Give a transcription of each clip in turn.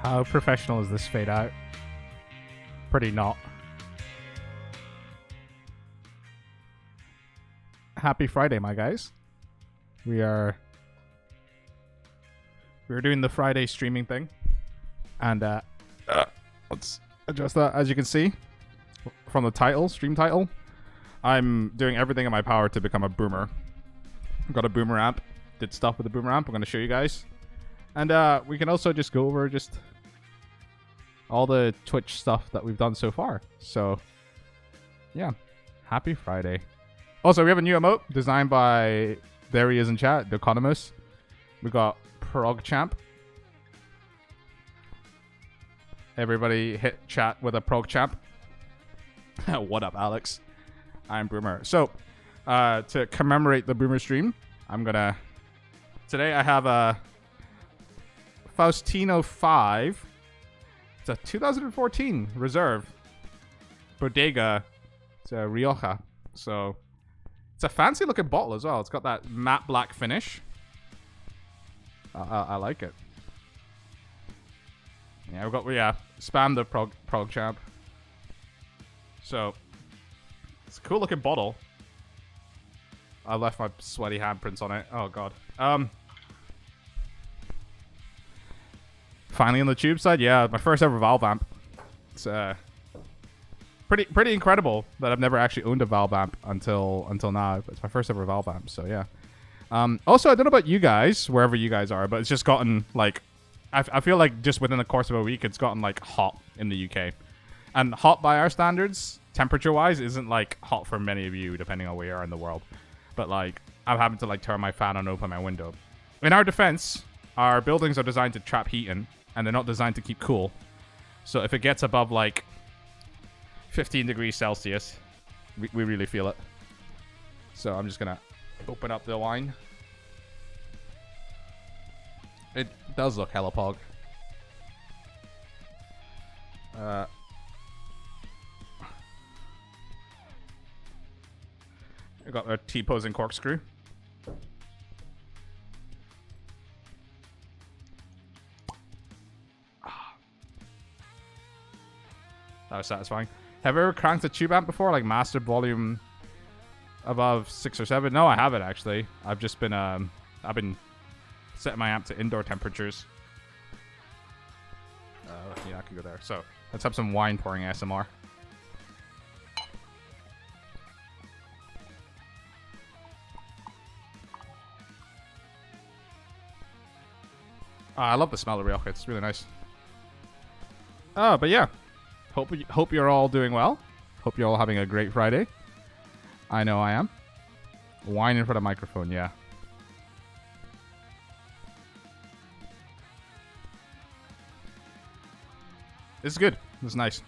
How professional is this fade out? Pretty not. Happy Friday, my guys. We're doing the Friday streaming thing. And let's adjust that. As you can see from the title, stream title, I'm doing everything in my power to become a boomer. I've got a boomer amp. Did stuff with the boomer amp. I'm going to show you guys. And we can also just go over just all the Twitch stuff that we've done so far. So, yeah. Happy Friday. Also, we have a new emote designed by, there he is in chat, the Economist. We got ProgChamp. Everybody hit chat with a ProgChamp. What up, Alex? I'm Boomer. So, to commemorate the Boomer stream, I'm gonna... Today I have a Faustino 5. It's a 2014 Reserve Bodega. It's a Rioja. So, it's a fancy looking bottle as well. It's got that matte black finish. I like it. Yeah, we've got, spam the ProgChamp. So, it's a cool looking bottle. I left my sweaty handprints on it. Oh, God. Finally on the tube side, yeah, my first ever Valve amp. It's pretty incredible that I've never actually owned a Valve amp until now. But it's my first ever Valve amp, so yeah. Also, I don't know about you guys, wherever you guys are, but it's just gotten, like... I feel like just within the course of a week, it's gotten, like, hot in the UK. And hot by our standards, temperature-wise, isn't, like, hot for many of you, depending on where you are in the world. But, like, I'm having to, like, turn my fan on and open my window. In our defense, our buildings are designed to trap heat in, and they're not designed to keep cool. So if it gets above, like, 15 degrees Celsius, we really feel it. So I'm just going to open up the wine. It does look hella pog. I got a T-posing corkscrew. That was satisfying. Have you ever cranked a tube amp before? Like mastered volume above 6 or 7? No, I haven't actually. I've just been I've been setting my amp to indoor temperatures. Yeah, I can go there. So let's have some wine pouring ASMR. I love the smell of Rioja. It's really nice. Oh, but yeah. Hope you're all doing well. Hope you're all having a great Friday. I know I am. Wine in front of microphone, yeah. This is good. This is nice.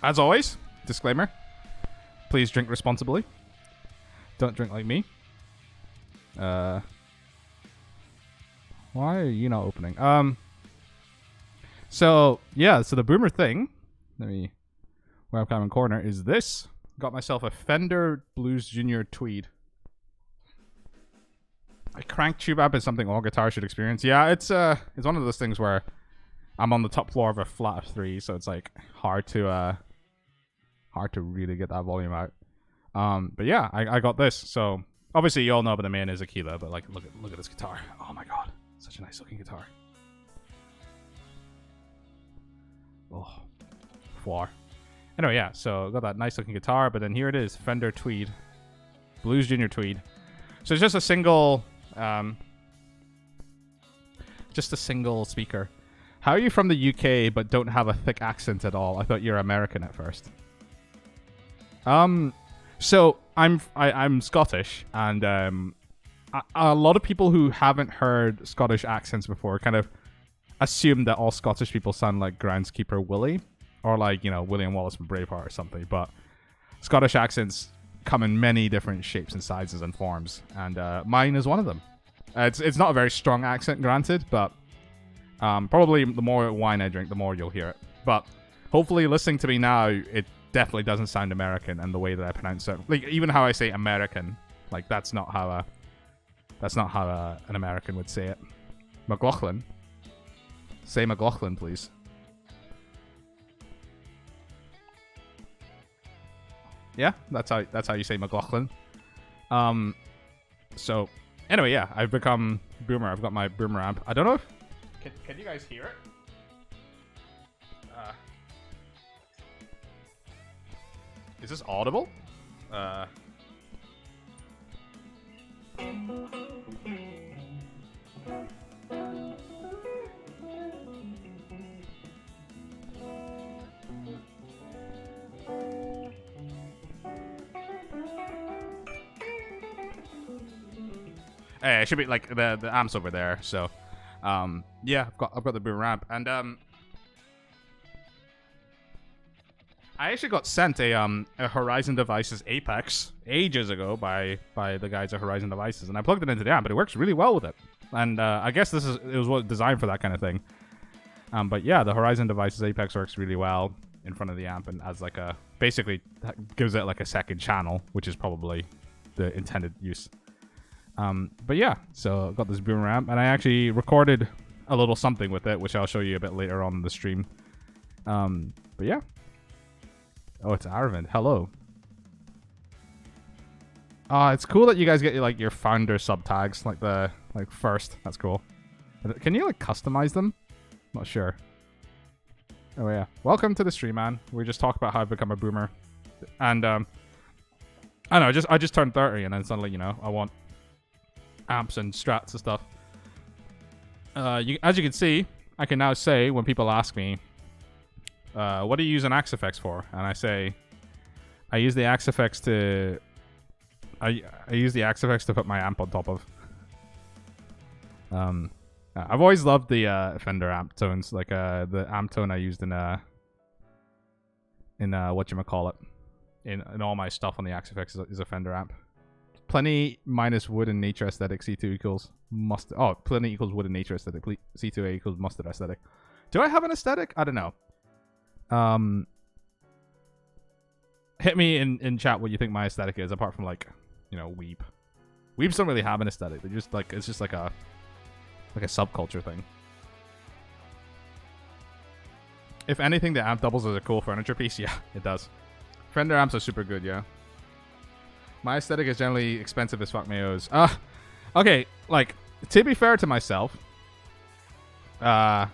As always, disclaimer. Please drink responsibly. Don't drink like me. Why are you not opening? So, yeah, so the Boomer thing, webcam in corner, is this. Got myself a Fender Blues Junior Tweed. A crank tube amp is something all guitars should experience. Yeah, it's one of those things where I'm on the top floor of a flat of 3, so it's like hard to really get that volume out. But yeah, I got this. So obviously you all know about the main is Aquila, but like look at this guitar. Oh my god, such a nice looking guitar. Oh, four. Anyway, yeah. So got that nice looking guitar, but then here it is, Fender Tweed, Blues Junior Tweed. So it's just a single, speaker. How are you from the UK but don't have a thick accent at all? I thought you were American at first. So I'm Scottish, and a lot of people who haven't heard Scottish accents before kind of assume that all Scottish people sound like Groundskeeper Willie, or like, you know, William Wallace from Braveheart or something. But Scottish accents come in many different shapes and sizes and forms, and mine is one of them. It's not a very strong accent, granted, but probably the more wine I drink, the more you'll hear it. But hopefully, listening to me now, it definitely doesn't sound American, and the way that I pronounce it, like even how I say American, like that's not how an American would say it. McLaughlin. Say McLaughlin, please. Yeah, that's how you say McLaughlin. So anyway, yeah, I've become Boomer. I've got my Boomer amp. I don't know if can you guys hear it? Is this audible? It should be like the amp's over there. So, yeah, I've got the Boomer amp, and I actually got sent a Horizon Devices Apex ages ago by the guys at Horizon Devices, and I plugged it into the amp, but it works really well with it. And I guess it was designed for that kind of thing. But yeah, the Horizon Devices Apex works really well in front of the amp, and as like basically gives it like a second channel, which is probably the intended use. But yeah, so I got this Boomer amp, and I actually recorded a little something with it, which I'll show you a bit later on in the stream. But yeah. Oh, it's Arvind. Hello. It's cool that you guys get like your founder sub tags, like first. That's cool. Can you like customize them? Not sure. Oh yeah. Welcome to the stream, man. We just talked about how I've become a boomer, and I don't know. I just turned 30, and then suddenly, you know, I want amps and strats and stuff. As you can see, I can now say when people ask me, what do you use an Axe-Fx for? And I say, I use the Axe-Fx to... I use the Axe-Fx to put my amp on top of. I've always loved the Fender amp tones, like the amp tone I used in whatchamacallit. In all my stuff on the Axe-Fx is a Fender amp. Plenty minus wood and nature aesthetic, C2 equals mustard. Oh, plenty equals wood and nature aesthetic, C2A equals mustard aesthetic. Do I have an aesthetic? I don't know. Hit me in chat what you think my aesthetic is, apart from like, you know, weeb. Weebs don't really have an aesthetic. They're just like, it's just like a subculture thing. If anything, the amp doubles as a cool furniture piece. Yeah, it does. Fender amps are super good, yeah. My aesthetic is generally expensive as fuck mayos. Okay, like, to be fair to myself, the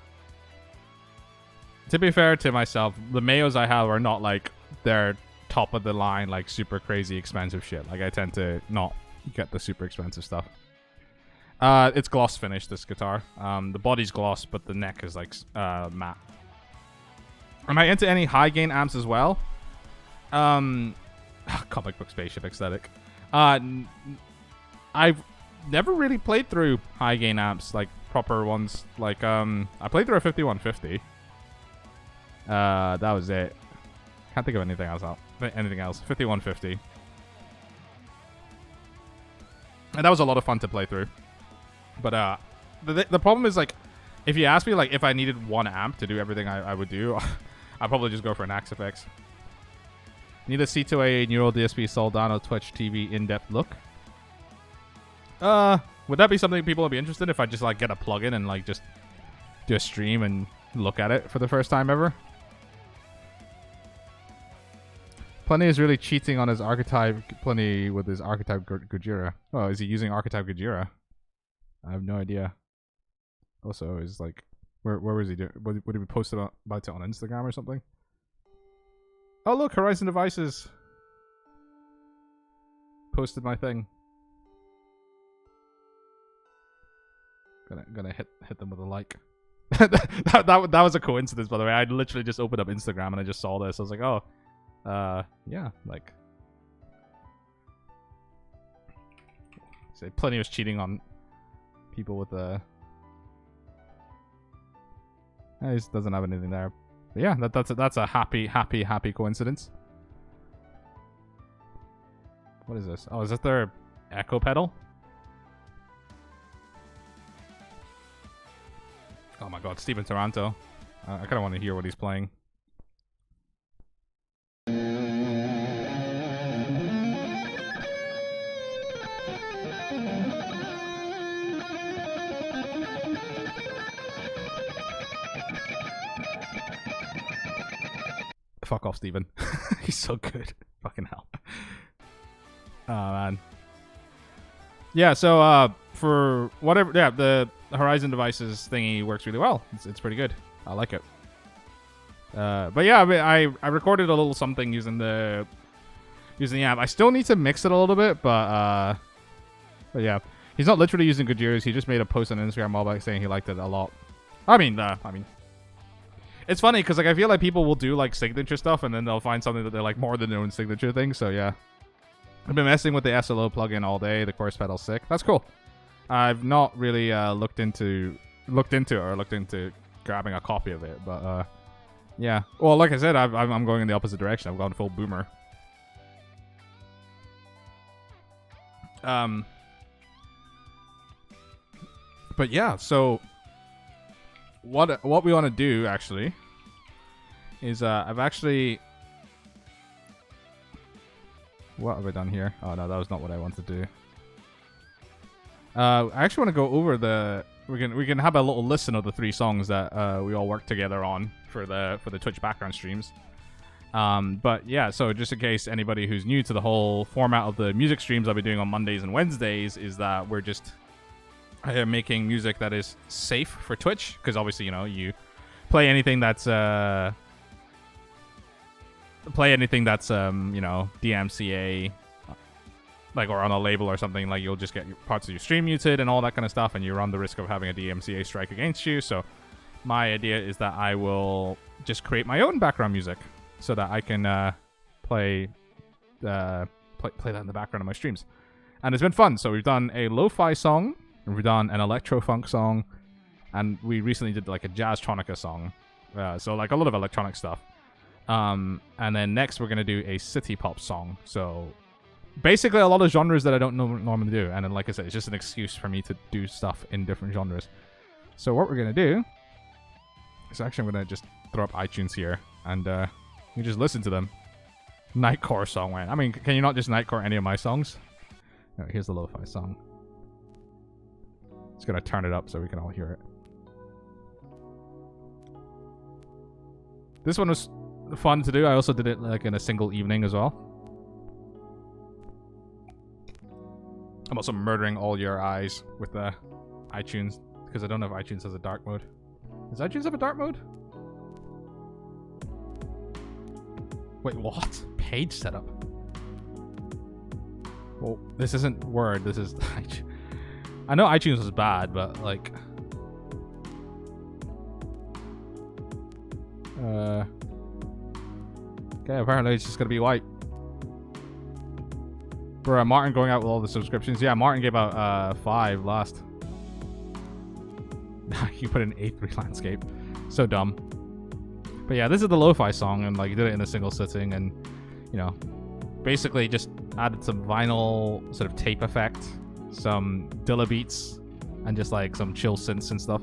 mayos I have are not like they're top of the line, like super crazy expensive shit. Like I tend to not get the super expensive stuff. It's gloss finish, this guitar. The body's gloss, but the neck is like matte. Am I into any high gain amps as well? Comic book spaceship aesthetic. I've never really played through high gain amps, like proper ones. Like I played through a 5150. That was it. Can't think of anything else. 5150. And that was a lot of fun to play through. But the problem is, like, if you ask me, like, if I needed one amp to do everything I would do, I'd probably just go for an Axe-Fx. Need a C2A Neural DSP Soldano Twitch TV in-depth look. Would that be something people would be interested in if I just like get a plugin and like just do a stream and look at it for the first time ever? Plenty is really cheating on his archetype. Plenty with his archetype Gojira. Oh, is he using archetype Gojira? I have no idea. Also, is like, where was he doing? Would he be posted about it on Instagram or something? Oh look, Horizon Devices posted my thing. Gonna hit them with a like. that was a coincidence, by the way. I literally just opened up Instagram and I just saw this. I was like, oh, yeah, like. Say plenty was cheating on people with the. He just doesn't have anything there. But yeah, that's a happy coincidence. What is this? Oh, is that their echo pedal? Oh my god, Steven Taranto. I kind of want to hear what he's playing. Fuck off, Steven. He's so good. Fucking hell. Oh, man. Yeah, so for whatever... Yeah, the Horizon Devices thingy works really well. It's pretty good. I like it. But yeah, I recorded a little something using the app. I still need to mix it a little bit, but yeah. He's not literally using Goodyear's. He just made a post on Instagram all about saying he liked it a lot. I mean, it's funny because like I feel like people will do like signature stuff and then they'll find something that they like more than their own signature thing. So yeah, I've been messing with the SLO plugin all day. The chorus pedal's sick. That's cool. I've not really looked into grabbing a copy of it, but yeah. Well, like I said, I'm going in the opposite direction. I've gone full boomer. But yeah, so what we want to do actually is I've actually... What have I done here? Oh no, that was not what I wanted to do. I actually want to go over the... We can have a little listen of the 3 songs that we all work together on for the Twitch background streams. But yeah, so just in case anybody who's new to the whole format of the music streams I'll be doing on Mondays and Wednesdays is that we're just making music that is safe for Twitch, because obviously, you know, you play anything that's you know, DMCA, like, or on a label or something, like you'll just get parts of your stream muted and all that kind of stuff, and you run the risk of having a DMCA strike against you. So my idea is that I will just create my own background music so that I can play that in the background of my streams. And it's been fun. So we've done a lo-fi song, we've done an electro-funk song, and we recently did like a jazz-tronica song. So like a lot of electronic stuff. And then next we're going to do a city pop song. So basically a lot of genres that I don't normally do. And then like I said, it's just an excuse for me to do stuff in different genres. So what we're going to do is actually I'm going to just throw up iTunes here and you just listen to them. Nightcore song, man. I mean, can you not just Nightcore any of my songs? No, here's the lo-fi song. Just gonna turn it up so we can all hear it. This one was fun to do. I also did it like in a single evening as well. I'm also murdering all your eyes with iTunes because I don't know if iTunes has a dark mode. Does iTunes have a dark mode? Wait, what? Page setup. Well, this isn't Word. This is iTunes. I know iTunes was bad, but like... Okay, apparently it's just gonna be white. For Martin going out with all the subscriptions. Yeah, Martin gave out 5 last. You put in A3 landscape. So dumb. But yeah, this is the lo-fi song, and like you did it in a single sitting, and you know, basically just added some vinyl sort of tape effect, some Dilla beats, and just like some chill synths and stuff.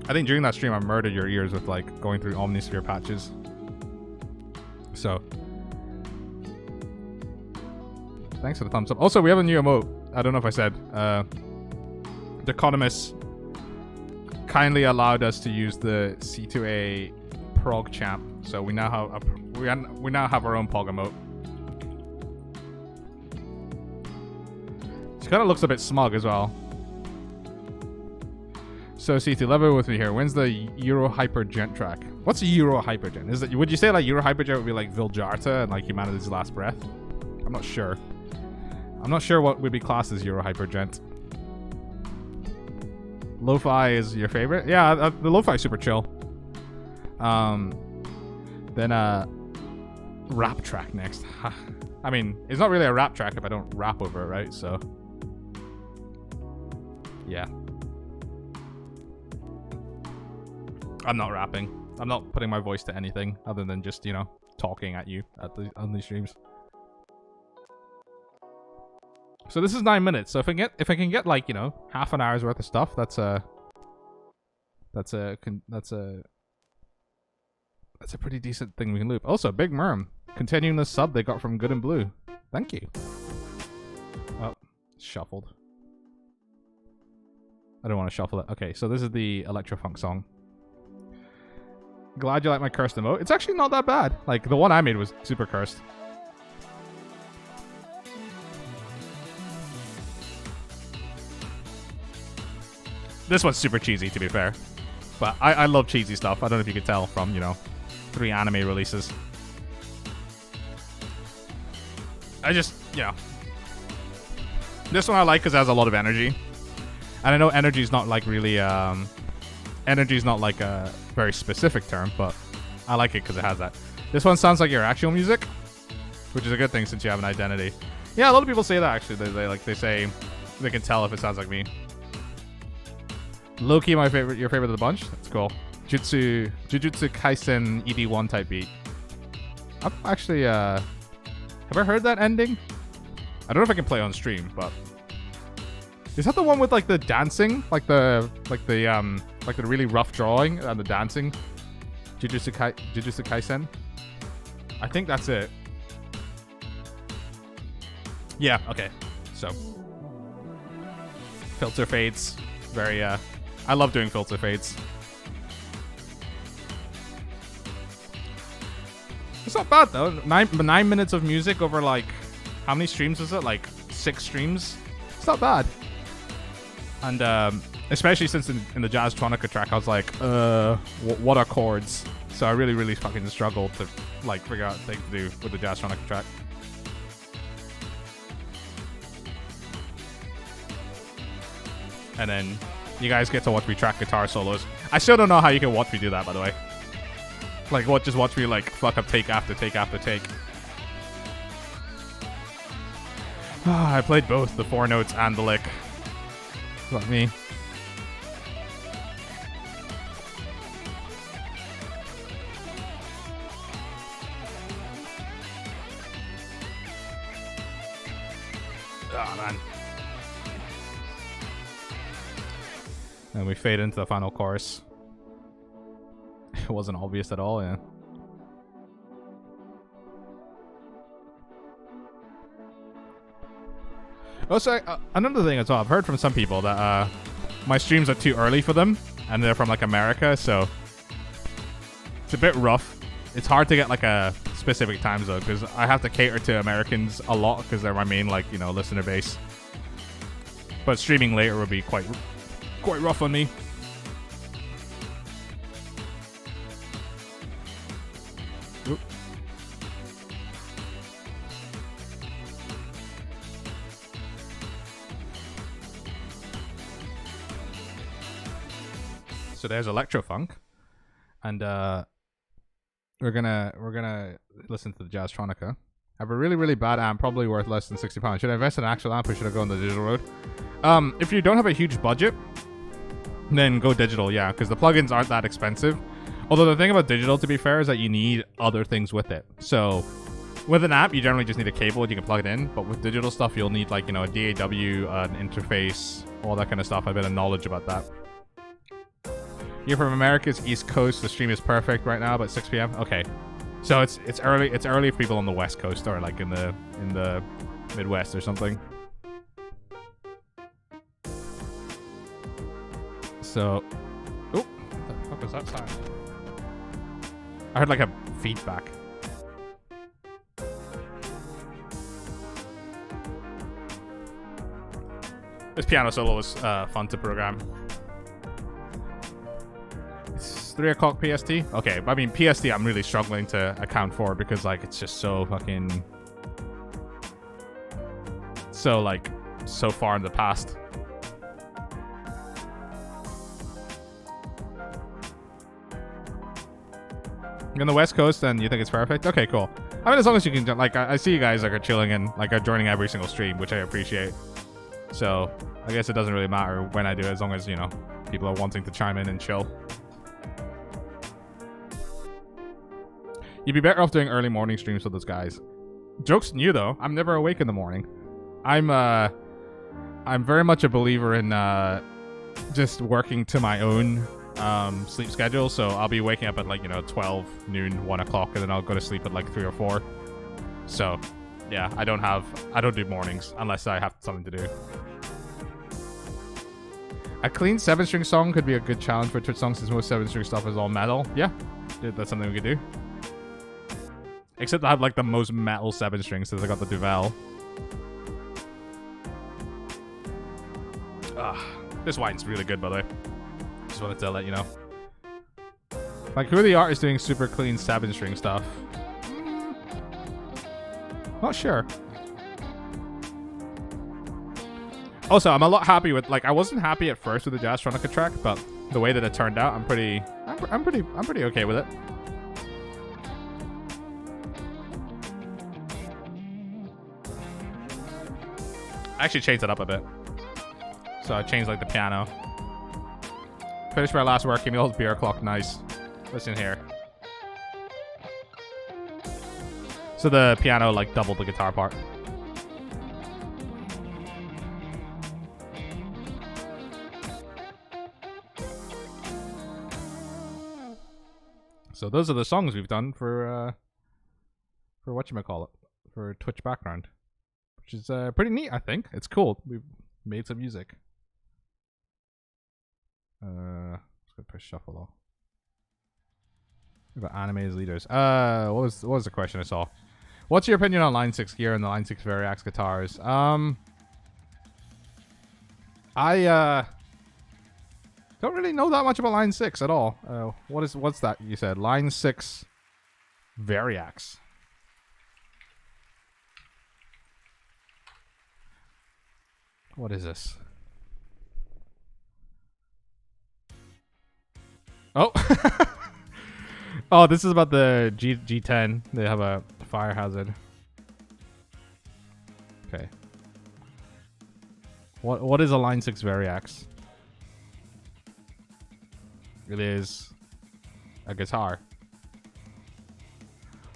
I think during that stream I murdered your ears with like going through Omnisphere patches. So thanks for the thumbs up. Also, we have a new emote. I don't know if I said. Deconomus kindly allowed us to use the C2A prog champ, so we now have we now have our own pog emote. She kind of looks a bit smug as well. So C2, level with me here. When's the Euro Hyper Gent track? What's a Euro Hyper Gent? Is it? Would you say like Euro Hyper Gent would be like Viljarta and like Humanity's Last Breath? I'm not sure. I'm not sure what would be classed as Euro Hyper Gent. Lo-fi is your favorite? Yeah, the lo-fi is super chill. Then rap track next. I mean, it's not really a rap track if I don't rap over it, right? So yeah. I'm not rapping. I'm not putting my voice to anything other than just, you know, talking at you on these streams. So this is 9 minutes. So if I can get like, you know, half an hour's worth of stuff, that's a pretty decent thing we can loop. Also, Big Merm continuing the sub they got from Good and Blue. Thank you. Oh, shuffled. I don't want to shuffle it. Okay, so this is the electro funk song. Glad you like my cursed emote. It's actually not that bad. Like, the one I made was super cursed. This one's super cheesy, to be fair. But I love cheesy stuff. I don't know if you could tell from, 3 anime releases. I just, This one I like because it has a lot of energy. And I know energy is not like really, energy is not like a very specific term, but I like it because it has that. This one sounds like your actual music, which is a good thing since you have an identity. Yeah, a lot of people say that actually. They say they can tell if it sounds like me. Low-key, your favorite of the bunch? That's cool. Jujutsu Kaisen ED1 type beat. I've actually, have I heard that ending? I don't know if I can play on stream, but is that the one with like the dancing, like the really rough drawing and the dancing? Jujutsu Kaisen. I think that's it. Yeah. Okay. So filter fades, very. I love doing filter fades. It's not bad though. 9 minutes of music over like, how many streams is it? Like 6 streams. It's not bad. And especially since in the Jazztronica track, I was like, what are chords? So I really fucking struggled to like figure out things to do with the Jazztronica track. And then you guys get to watch me track guitar solos. I still don't know how you can watch me do that, by the way. Like, just watch me like fuck up take after take after take. I played both the 4 notes and the lick. Fuck me. Oh, man. And we fade into the final chorus. It wasn't obvious at all, yeah. Also, another thing as well, I've heard from some people that my streams are too early for them, and they're from like America, so it's a bit rough. It's hard to get like a specific time zone because I have to cater to Americans a lot because they're my main like listener base. But streaming later would be quite rough on me. Oop. So there's electrofunk, and we're gonna listen to the Jazztronica. I have a really bad amp, probably worth less than £60. Should I invest in an actual amp or should I go on the digital road? If you don't have a huge budget, then go digital, yeah, because the plugins aren't that expensive. Although the thing about digital, to be fair, is that you need other things with it. So with an app, you generally just need a cable and you can plug it in. But with digital stuff, you'll need like, a DAW, an interface, all that kind of stuff. A bit of knowledge about that. You're from America's East Coast. The stream is perfect right now, about 6 p.m. Okay, so it's early. It's early for people on the West Coast or like in the Midwest or something. So, oh, what the fuck was that sound? I heard like a feedback. This piano solo was fun to program. It's 3 o'clock PST. Okay, I mean PST I'm really struggling to account for because like it's just so fucking so far in the past. You're on the West Coast and you think it's perfect? Okay, cool. I mean, as long as you can, like, I see you guys like are chilling and like are joining every single stream, which I appreciate. So I guess it doesn't really matter when I do it, as long as people are wanting to chime in and chill. You'd be better off doing early morning streams with those guys. Joke's new though. I'm never awake in the morning. I'm very much a believer in just working to my own sleep schedule. So I'll be waking up at like 12 noon, 1 o'clock, and then I'll go to sleep at like 3 or 4. So yeah, I don't do mornings unless I have something to do. A clean 7-string song could be a good challenge for Twitch songs since most 7-string stuff is all metal. Yeah. that's something we could do. Except I have like the most metal 7-string since I got the Duvel. This wine's really good, by the way. Just wanted to let you know. Like, who are the artists doing super clean 7-string stuff? Not sure. Also, I'm a lot happy with, like, I wasn't happy at first with the Jazztronica track, but the way that it turned out, I'm pretty okay with it. I actually changed it up a bit. So I changed like the piano. Finished my last working old beer clock. Nice. Listen here. So the piano like doubled the guitar part. So those are the songs we've done for whatchamacallit, for Twitch background. Which is pretty neat, I think. It's cool. We've made some music. Let's go push shuffle though. We've got anime as leaders. What was the question I saw? What's your opinion on Line 6 gear and the Line 6 Variax guitars? I don't really know that much about Line 6 at all. What's that you said? Line 6 Variax. What is this? Oh. Oh, this is about the G10. They have a fire hazard. Okay. What is a Line 6 Variax? It is a guitar.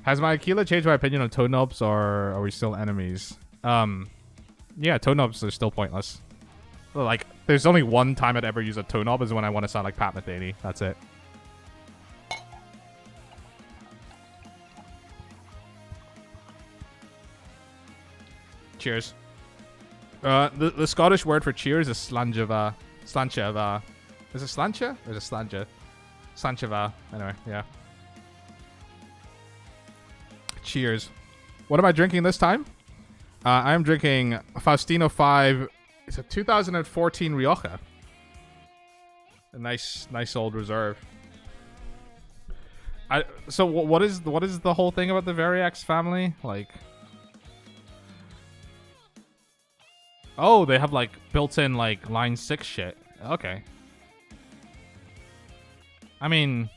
Has my Aquila changed my opinion on toe knobs, or are we still enemies? Yeah, toe knobs are still pointless. Like, there's only one time I'd ever use a toe knob is when I want to sound like Pat Metheny. That's it. Cheers. The Scottish word for cheers is slanjava. Slanchava. Is it slancha? Or is it slanja? Slanchava. Anyway, yeah. Cheers. What am I drinking this time? I'm drinking Faustino 5. It's a 2014 Rioja. A nice old reserve. So what is the whole thing about the Variax family? Like, oh, they have like built-in like Line 6 shit. Okay. I mean,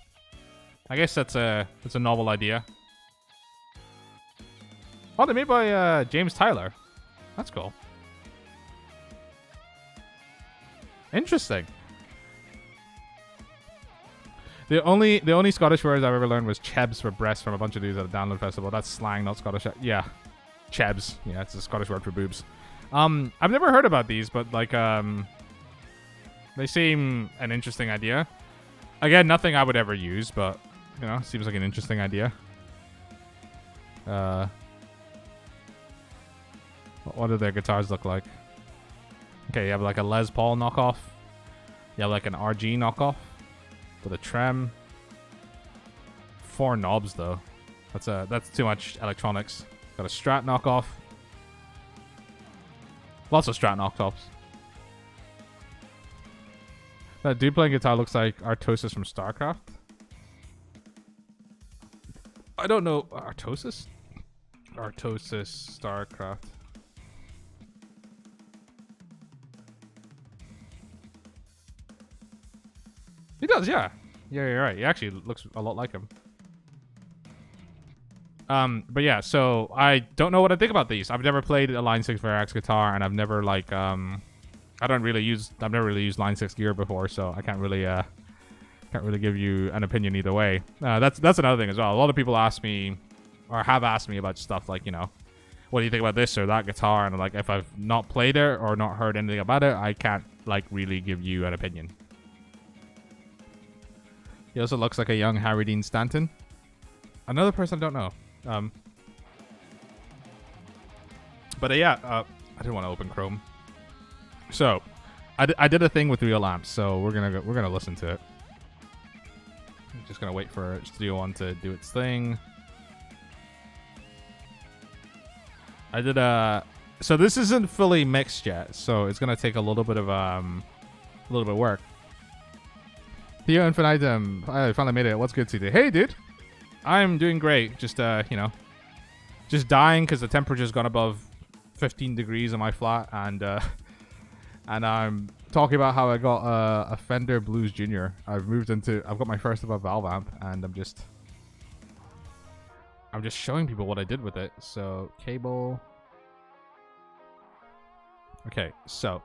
I guess that's a novel idea. Oh, they're made by James Tyler. That's cool. Interesting. The only Scottish words I've ever learned was chebs for breast from a bunch of dudes at a download festival. That's slang, not Scottish. Yeah, chebs. Yeah, it's a Scottish word for boobs. I've never heard about these, but like they seem an interesting idea. Again, nothing I would ever use, but you know, seems like an interesting idea. What do their guitars look like? Okay, you have like a Les Paul knockoff. You have like an RG knockoff with a trem. 4 knobs though. That's too much electronics. Got a Strat knockoff. Lots of Strat knockoffs. That dude playing guitar looks like Artosis from StarCraft. I don't know. Artosis? Artosis, StarCraft. He does, yeah. Yeah, you're right. He actually looks a lot like him. But yeah, so I don't know what I think about these. I've never played a Line 6 Variax guitar, and I've never like I've never really used Line 6 gear before, so I can't really give you an opinion either way. That's another thing as well. A lot of people ask me, or have asked me about stuff like, you know, what do you think about this or that guitar? And like, if I've not played it or not heard anything about it, I can't like really give you an opinion. He also looks like a young Harry Dean Stanton. Another person I don't know. But yeah, I didn't want to open Chrome. So, I did a thing with real amps, so we're gonna listen to it. I'm just gonna wait for Studio One to do its thing. I did so this isn't fully mixed yet, so it's gonna take a little bit of work. Theo Infinitum, I finally made it. What's good today? Hey, dude. I'm doing great. Just just dying because the temperature's gone above 15 degrees on my flat, and I'm talking about how I got a Fender Blues Junior. I've got my first ever valve amp, and I'm just showing people what I did with it. So cable. Okay, so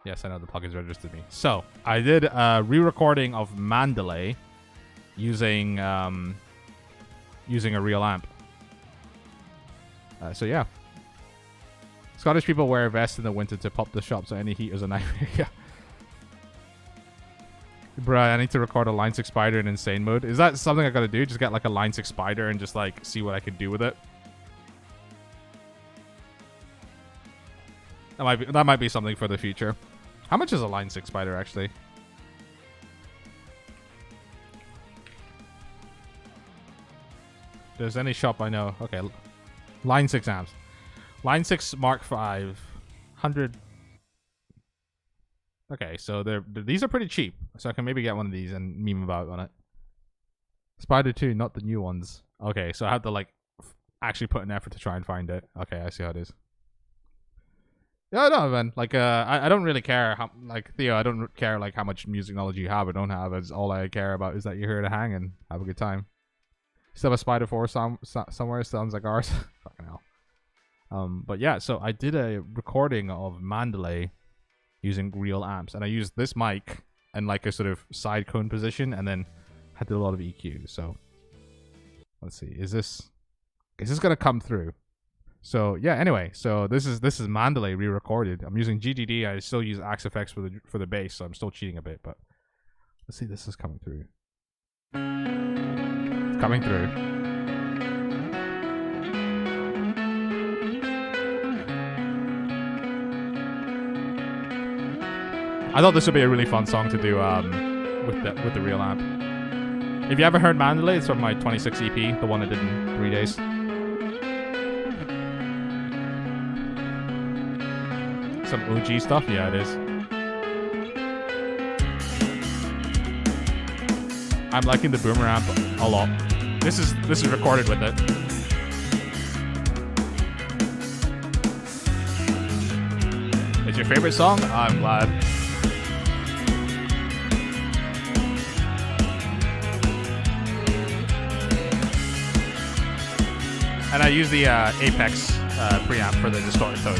yes, I know the plugins registered me. So I did a re-recording of Mandalay using a real amp. So yeah, Scottish people wear vests in the winter to pop the shop, so any heat is a nightmare. Yeah. Bruh, I need to record a Line 6 Spider in insane mode. Is that something I gotta do? Just get like a Line 6 Spider and just like see what I could do with it? That might be something for the future. How much is a Line 6 Spider actually? If there's any shop I know. Okay, Line 6 amps. Line 6 Mark 5. 100. Okay, so these are pretty cheap. So I can maybe get one of these and meme about on it. Spider 2, not the new ones. Okay, so I have to like actually put an effort to try and find it. Okay, I see how it is. Yeah, no, man. Like, I don't really care how, like, Theo, I don't care, like, how much music knowledge you have or don't have. It's all I care about is that you're here to hang and have a good time. Still have a Spider 4 somewhere. Sounds like ours. Fucking hell. But yeah, so I did a recording of Mandalay using real amps. And I used this mic in, like, a sort of side cone position and then had a lot of EQ. So, let's see. Is this going to come through? So yeah, anyway, so this is Mandalay re-recorded. I'm using GDD. I still use Axe Effects for the bass, so I'm still cheating a bit, but let's see, this is coming through. It's coming through. I thought this would be a really fun song to do with the real amp. If you haven't heard Mandalay, it's from my 26 EP, the one I did in 3 days. Some OG stuff, yeah, it is. I'm liking the boomer amp a lot. This is recorded with it. It's your favorite song? I'm glad. And I use the Apex preamp for the distorted tones.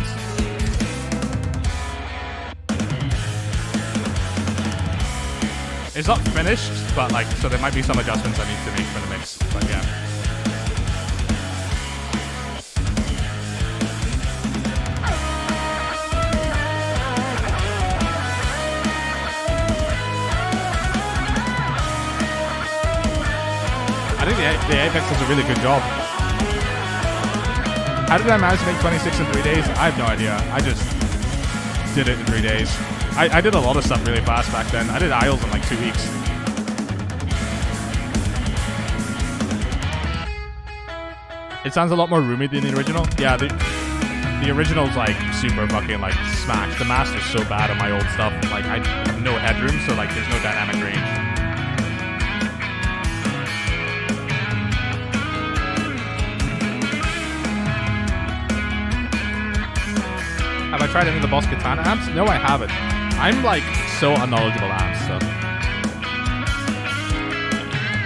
It's not finished, but like, so there might be some adjustments I need to make for the mix, but yeah. I think the Apex does a really good job. How did I manage to make 26 in 3 days? I have no idea. I just did it in 3 days. I did a lot of stuff really fast back then. I did aisles in like 2 weeks. It sounds a lot more roomy than the original. Yeah, the original's like super fucking like smashed. The master's so bad on my old stuff. Like I have no headroom, so like there's no dynamic range. Have I tried any of the Boss Katana amps? No, I haven't. I'm like so unknowledgeable amps, so.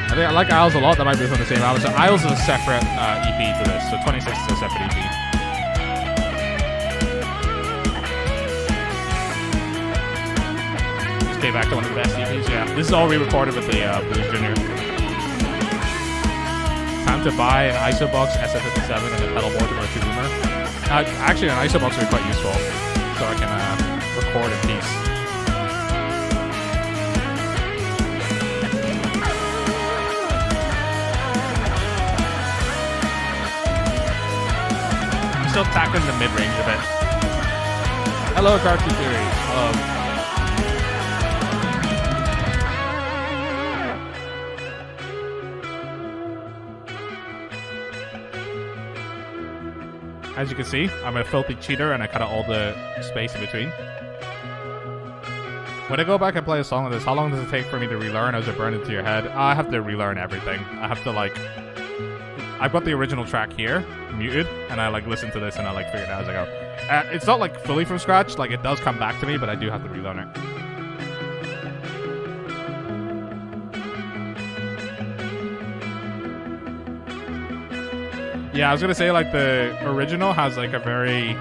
I think I like Isles a lot. That might be from the same album. So Isles is a separate EP to this. So 26 is a separate EP. Just came back to one of the best EPs. Yeah, this is all re-recorded with the Blues Junior. Time to buy an ISObox SF57 and a pedal board for a two-boomer. Actually, an ISObox would be quite useful, so I can record in peace. I'm still tackling the mid-range a bit. Hello, Cartoon Theory. Hello. As you can see, I'm a filthy cheater and I cut out all the space in between. When I go back and play a song like this, how long does it take for me to relearn? Or does it burn into your head? I have to relearn everything. I have to like... I've got the original track here, muted, and I like listen to this and I like figure it out as I go. It's not like fully from scratch, like it does come back to me, but I do have to relearn it. Yeah, I was gonna say like the original has like a very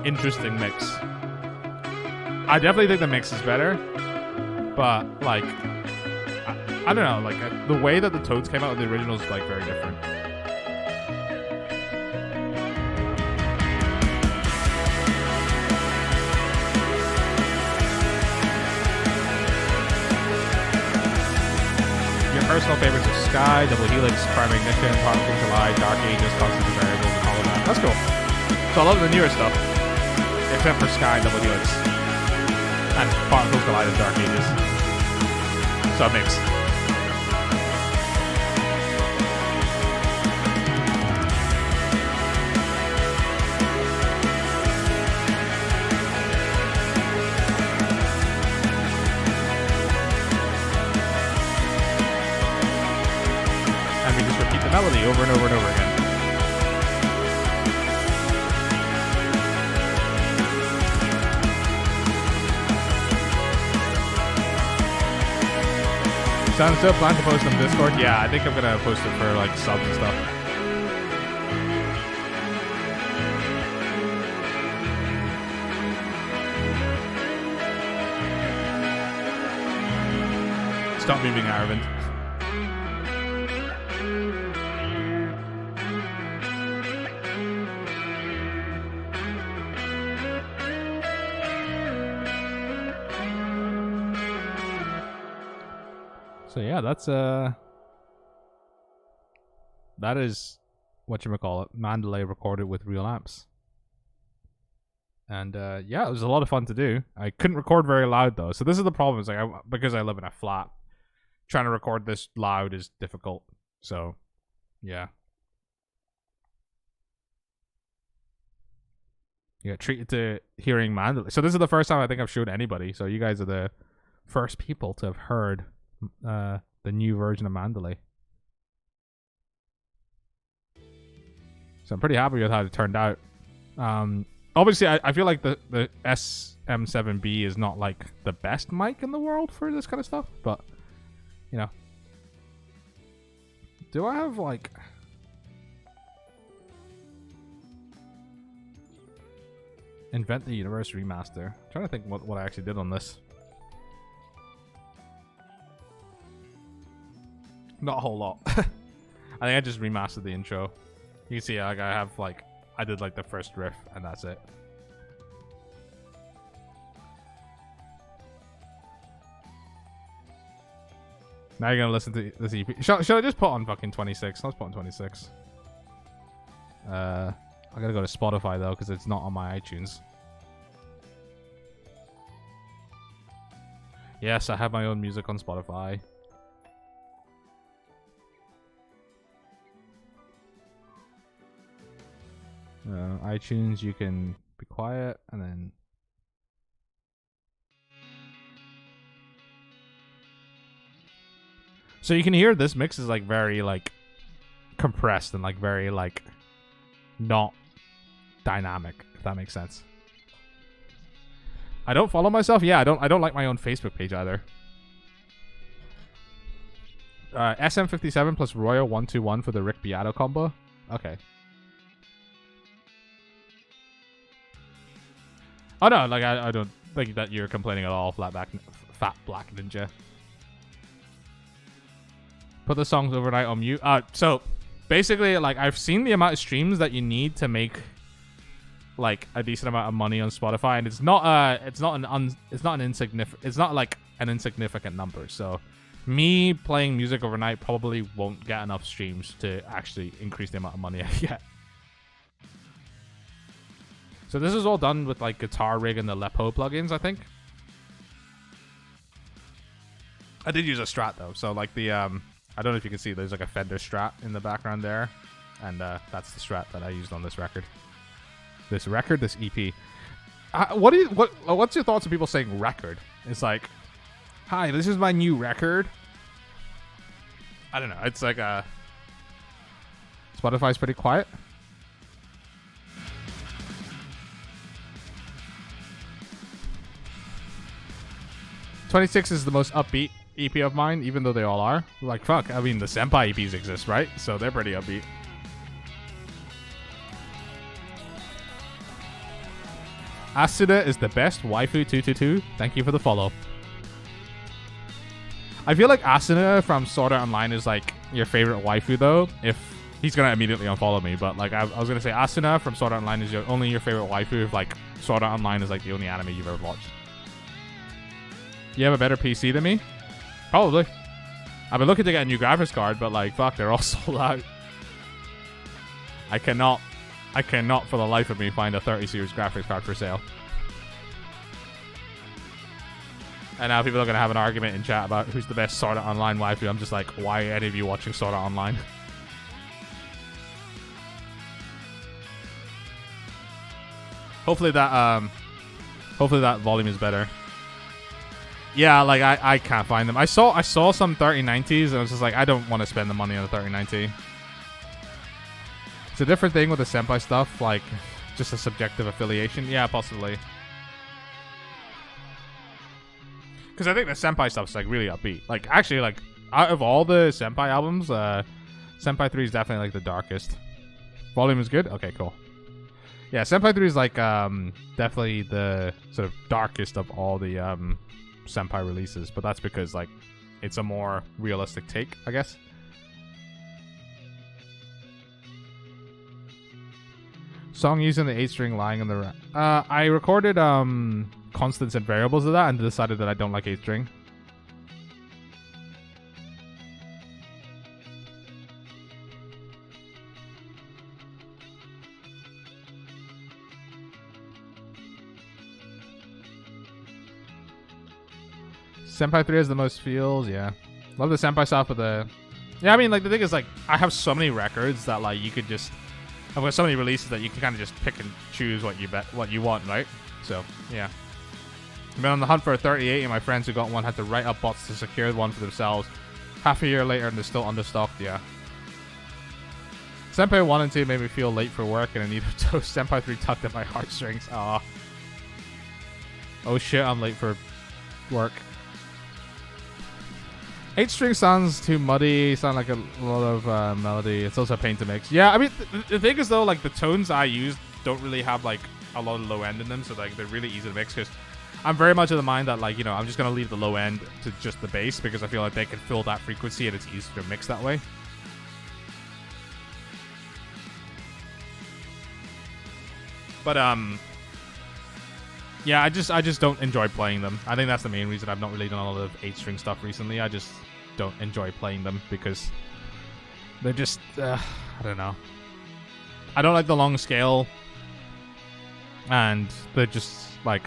interesting mix. I definitely think the mix is better, but like I don't know, like the way that the Toads came out with the original is like very different. Personal favorites are Sky, Double Helix, Primary Ignition, Particle July, Dark Ages, Constant Variables, and all of that. That's cool. So I love the newer stuff, except for Sky and Double Helix, and Particle July and Dark Ages. So it mix. Melody over and over and over again. So I'm still planning to post on Discord. Yeah, I think I'm gonna post it for like subs and stuff. Stop moving, Aravind. So yeah, that's that is whatchamacallit, Mandalay recorded with real amps. And yeah, it was a lot of fun to do. I couldn't record very loud though. So this is the problem, is like because I live in a flat, trying to record this loud is difficult. So yeah. Yeah, treated to hearing Mandalay. So this is the first time I think I've showed anybody. So you guys are the first people to have heard the new version of Mandalay. So I'm pretty happy with how it turned out. Obviously, I feel like the SM7B is not like the best mic in the world for this kind of stuff, but you know. Do I have like Invent the Universe remaster? I'm trying to think what I actually did on this. Not a whole lot. I think I just remastered the intro. You can see like I have like I did like the first riff and that's it. Now you're gonna listen to this EP. Should I just put on fucking 26? Let's put on 26. I gotta go to Spotify though because it's not on my iTunes. Yes, I have my own music on Spotify. iTunes, you can be quiet and then so you can hear this mix is like very like compressed and like very like not dynamic, if that makes sense. I don't follow myself. Yeah, I don't like my own Facebook page either. SM57 plus Royal 121 for the Rick Beato combo. Okay. Oh no, like I don't think that you're complaining at all, Fat Black Ninja. Put the songs overnight on mute. So basically, like I've seen the amount of streams that you need to make like a decent amount of money on Spotify, and it's not like an insignificant number. So me playing music overnight probably won't get enough streams to actually increase the amount of money I get. So this is all done with like Guitar Rig and the Lepo plugins, I think. I did use a Strat though, so like the I don't know if you can see, there's like a Fender Strat in the background there, and that's the Strat that I used on this record. record, this EP. What's your thoughts on people saying record? It's like, hi, this is my new record. I don't know. It's like Spotify's pretty quiet. "26 is the most upbeat EP of mine, even though they all are. Like, fuck. I mean, the Senpai EPs exist, right? So they're pretty upbeat. Asuna is the best waifu 222. Thank you for the follow. I feel like Asuna from Sword Art Online is like your favorite waifu though. If he's gonna immediately unfollow me, but like I was gonna say Asuna from Sword Art Online is only your favorite waifu if like Sword Art Online is like the only anime you've ever watched. You have a better PC than me? Probably. I've been looking to get a new graphics card, but like fuck, they're all sold out. I cannot for the life of me find a 30 series graphics card for sale. And now people are going to have an argument in chat about who's the best Sword Art Online waifu. I'm just like, why are any of you watching Sword Art Online? Hopefully that volume is better. Yeah, like I can't find them. I saw some 3090s and I was just like, I don't want to spend the money on a 3090. It's a different thing with the Senpai stuff, like just a subjective affiliation. Yeah, possibly. Because I think the Senpai stuff's like really upbeat. Like actually, like out of all the Senpai albums, Senpai 3 is definitely like the darkest. Volume is good? Okay, cool. Yeah, Senpai 3 is like definitely the sort of darkest of all the Senpai releases, but that's because like it's a more realistic take, I guess. Song using the 8-string lying in the I recorded constants and variables of that and decided that I don't like 8-string. Senpai 3 has the most feels, yeah. Love the Senpai stuff with the... Yeah, I mean, like, the thing is, like, I have so many records that, like, you could just... I've got so many releases that you can kind of just pick and choose what you want, right? So, yeah. I've been on the hunt for a 38, and my friends who got one had to write up bots to secure one for themselves. Half a year later, and they're still understocked, yeah. Senpai 1 and 2 made me feel late for work and in need of toast. Senpai 3 tugged at my heartstrings. Aw. Oh shit, I'm late for work. 8-string sounds too muddy, sound like a lot of melody. It's also a pain to mix. Yeah, I mean, the thing is though, like the tones I use don't really have like a lot of low end in them, so like they're really easy to mix because I'm very much of the mind that like, you know, I'm just going to leave the low end to just the bass because I feel like they can fill that frequency and it's easier to mix that way. But yeah, I just don't enjoy playing them. I think that's the main reason I've not really done a lot of 8-string stuff recently. I just don't enjoy playing them because they're just I don't know. I don't like the long scale, and they're just like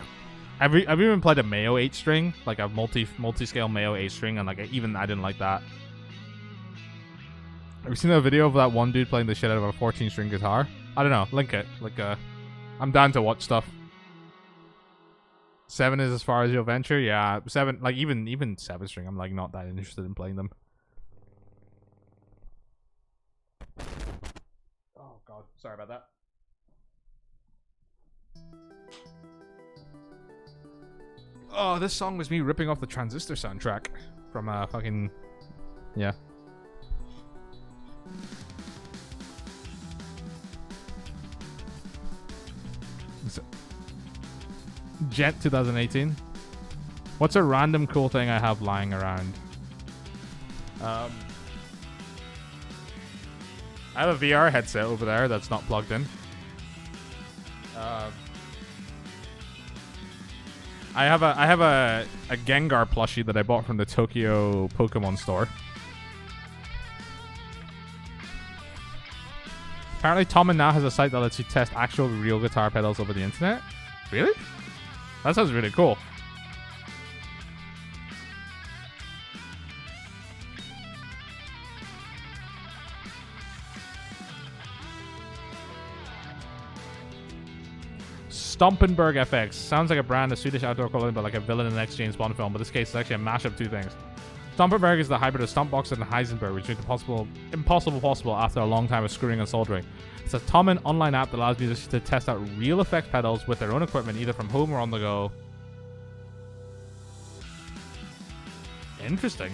I've even played a Mayo 8-string, like a multi-scale Mayo 8-string, and like even I didn't like that. Have you seen a video of that one dude playing the shit out of a 14-string guitar? I don't know. Link it. Like I'm down to watch stuff. 7 is as far as you'll venture. Yeah, 7, like even 7-string, I'm like not that interested in playing them. Oh god, sorry about that. Oh, this song was me ripping off the Transistor soundtrack from fucking yeah. Jet 2018. What's a random cool thing I have lying around? I have a VR headset over there that's not plugged in. I have a Gengar plushie that I bought from the Tokyo Pokemon store. Apparently Tom and Na has a site that lets you test actual real guitar pedals over the internet. Really? That sounds really cool. Stompenberg FX. Sounds like a brand of Swedish outdoor clothing, but like a villain in the next James Bond film. But this case, it's actually a mashup of two things. Stompenberg is the hybrid of Stompbox and Heisenberg, which makes the impossible possible after a long time of screwing and soldering. It's a common online app that allows musicians to test out real effect pedals with their own equipment, either from home or on the go. Interesting.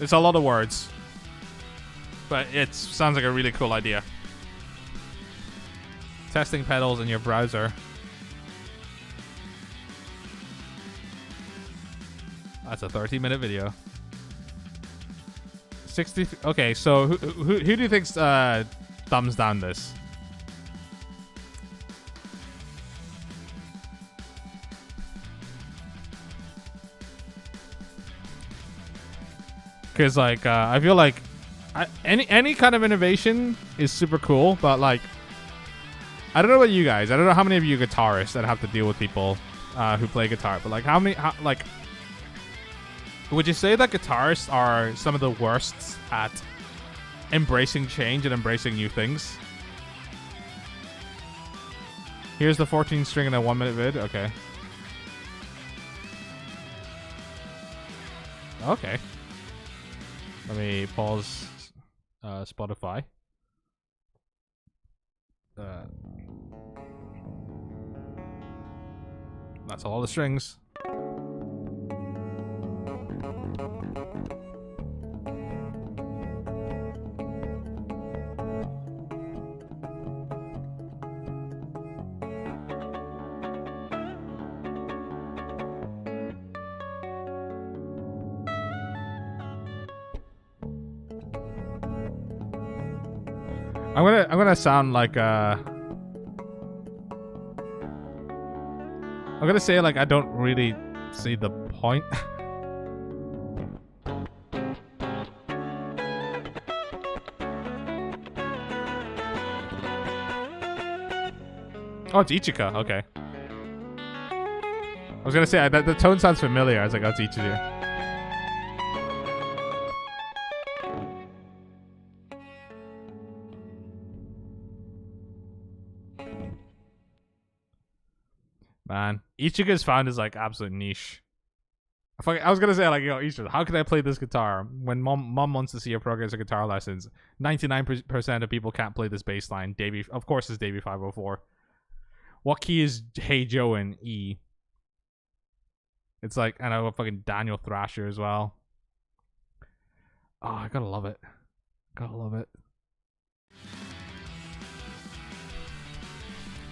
It's a lot of words, but it sounds like a really cool idea. Testing pedals in your browser. That's a 30-minute video. 60. Okay, so who do you think's thumbs down this? Because like I feel like any kind of innovation is super cool, but like I don't know about you guys. I don't know how many of you guitarists that have to deal with people who play guitar, but like like would you say that guitarists are some of the worst at embracing change and embracing new things? Here's the 14 string in a 1-minute vid. Okay. Okay. Let me pause Spotify. That's all the strings. I'm gonna sound like I'm gonna say like I don't really see the point. Oh, it's Ichika. Okay. I was gonna say the tone sounds familiar. I was like, oh, it's Ichika. Man, Ichiga's found his like absolute niche. I was gonna say like, yo, Ichiga, how can I play this guitar when mom wants to see your progress of guitar lessons? 99% of people can't play this bass line. Davey, of course, it's Davey 504. What key is Hey Joe in E? It's like, I know, fucking Daniel Thrasher as well. Oh, I gotta love it. Gotta love it.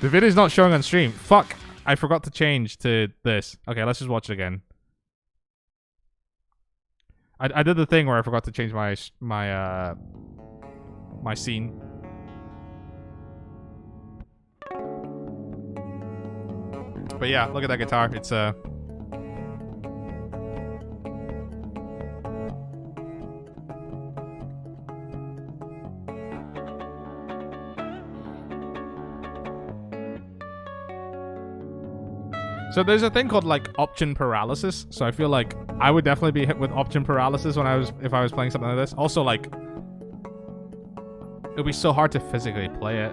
The video's not showing on stream. Fuck. I forgot to change to this. Okay, let's just watch it again. I did the thing where I forgot to change my scene. But yeah, look at that guitar. It's So there's a thing called like option paralysis. So I feel like I would definitely be hit with option paralysis if I was playing something like this. Also, like, it would be so hard to physically play it.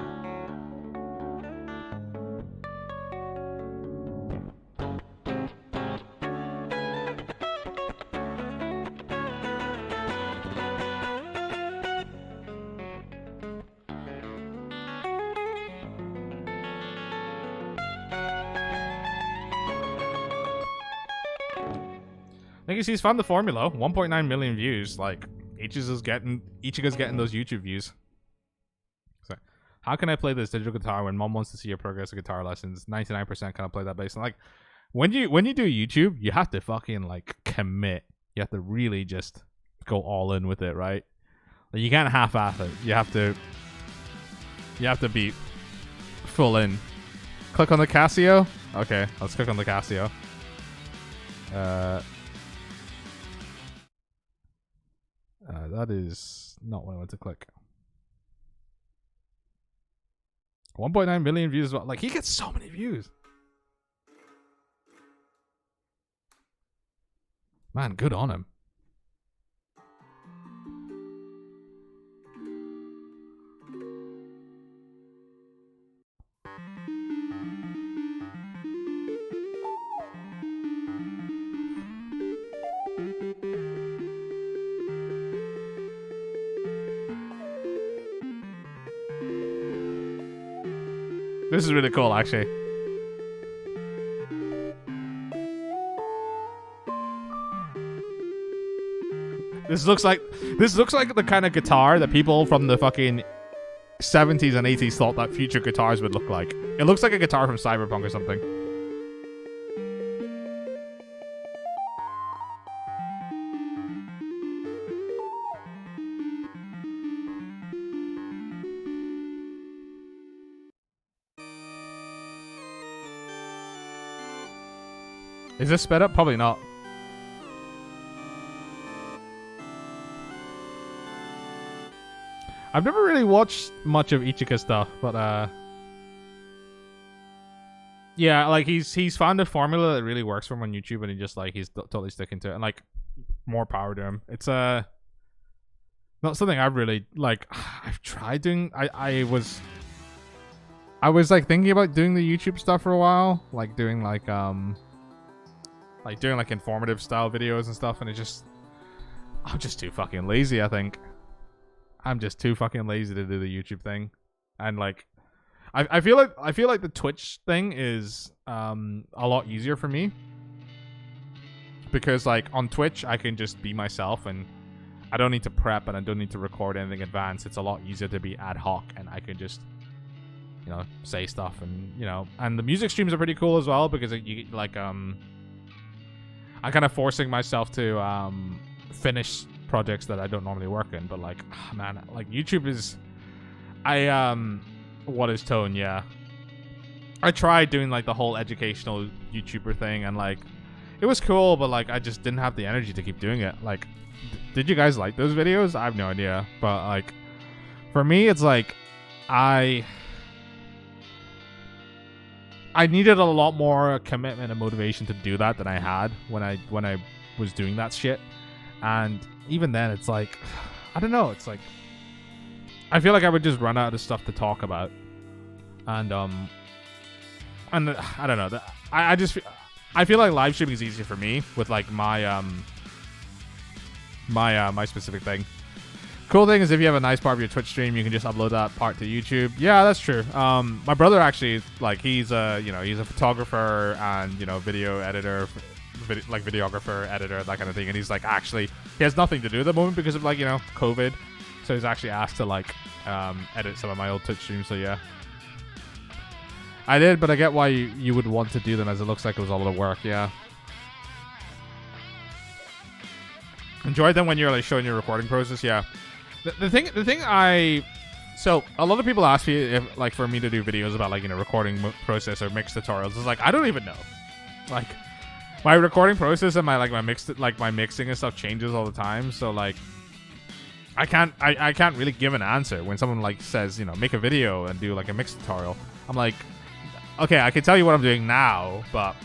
I think he's found the formula. 1.9 million views. Like, Ichiga's getting those YouTube views. So, how can I play this digital guitar when mom wants to see your progress of guitar lessons? 99% can't play that bass. And like, when you do YouTube, you have to fucking like commit. You have to really just go all in with it, right? Like, you can't half-ass it. You have to be full in. Click on the Casio. Okay, let's click on the Casio. That is not what I want to click. 1.9 million views. Like, he gets so many views. Man, good on him. This is really cool, actually. This looks like the kind of guitar that people from the fucking 70s and 80s thought that future guitars would look like. It looks like a guitar from Cyberpunk or something. Is this sped up? Probably not. I've never really watched much of Ichika stuff, but yeah, like he's found a formula that really works for him on YouTube, and he's totally sticking to it, and like more power to him. It's not something I've really like. I've tried doing. I was like thinking about doing the YouTube stuff for a while, like doing like informative style videos and stuff, and I'm just too fucking lazy, I think. I'm just too fucking lazy to do the YouTube thing. And like I feel like the Twitch thing is a lot easier for me. Because like on Twitch I can just be myself and I don't need to prep and I don't need to record anything in advance. It's a lot easier to be ad hoc and I can just say stuff and and the music streams are pretty cool as well because you like I'm kind of forcing myself to finish projects that I don't normally work in, but like man, like YouTube is what is Tone? Yeah, I tried doing like the whole educational YouTuber thing and like it was cool, but like I just didn't have the energy to keep doing it. Like did you guys like those videos? I have no idea, but like for me it's like I needed a lot more commitment and motivation to do that than I had when I was doing that shit. And even then, it's like, I don't know. It's like, I feel like I would just run out of stuff to talk about. And I don't know. I feel like live streaming is easier for me with like my my specific thing. Cool thing is if you have a nice part of your Twitch stream, you can just upload that part to YouTube. Yeah, that's true. My brother actually, like, he's a photographer and video editor. Like videographer, editor, that kind of thing, and he's like actually he has nothing to do at the moment because of like COVID, so he's actually asked to like edit some of my old Twitch streams. So yeah, I did, but I get why you would want to do them as it looks like it was a lot of work. Yeah, enjoyed them when you're like showing your recording process. Yeah, the thing so a lot of people ask me if like for me to do videos about like recording process or mix tutorials. It's like I don't even know, like. My recording process and my mixing and stuff changes all the time, so like I can't really give an answer when someone like says make a video and do like a mix tutorial. I'm like, okay, I can tell you what I'm doing now, but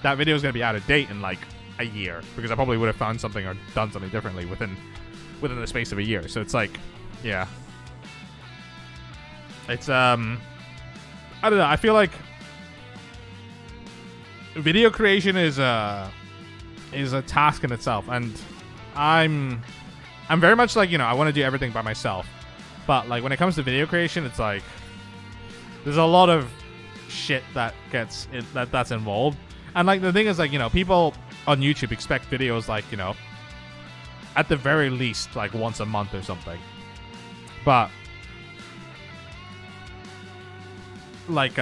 that video is gonna be out of date in like a year because I probably would have found something or done something differently within the space of a year. So it's like, yeah, it's I don't know. I feel like video creation is a task in itself, and I'm very much like I want to do everything by myself, but like when it comes to video creation, it's like there's a lot of shit that that's involved, and like the thing is like people on YouTube expect videos like at the very least like once a month or something, but like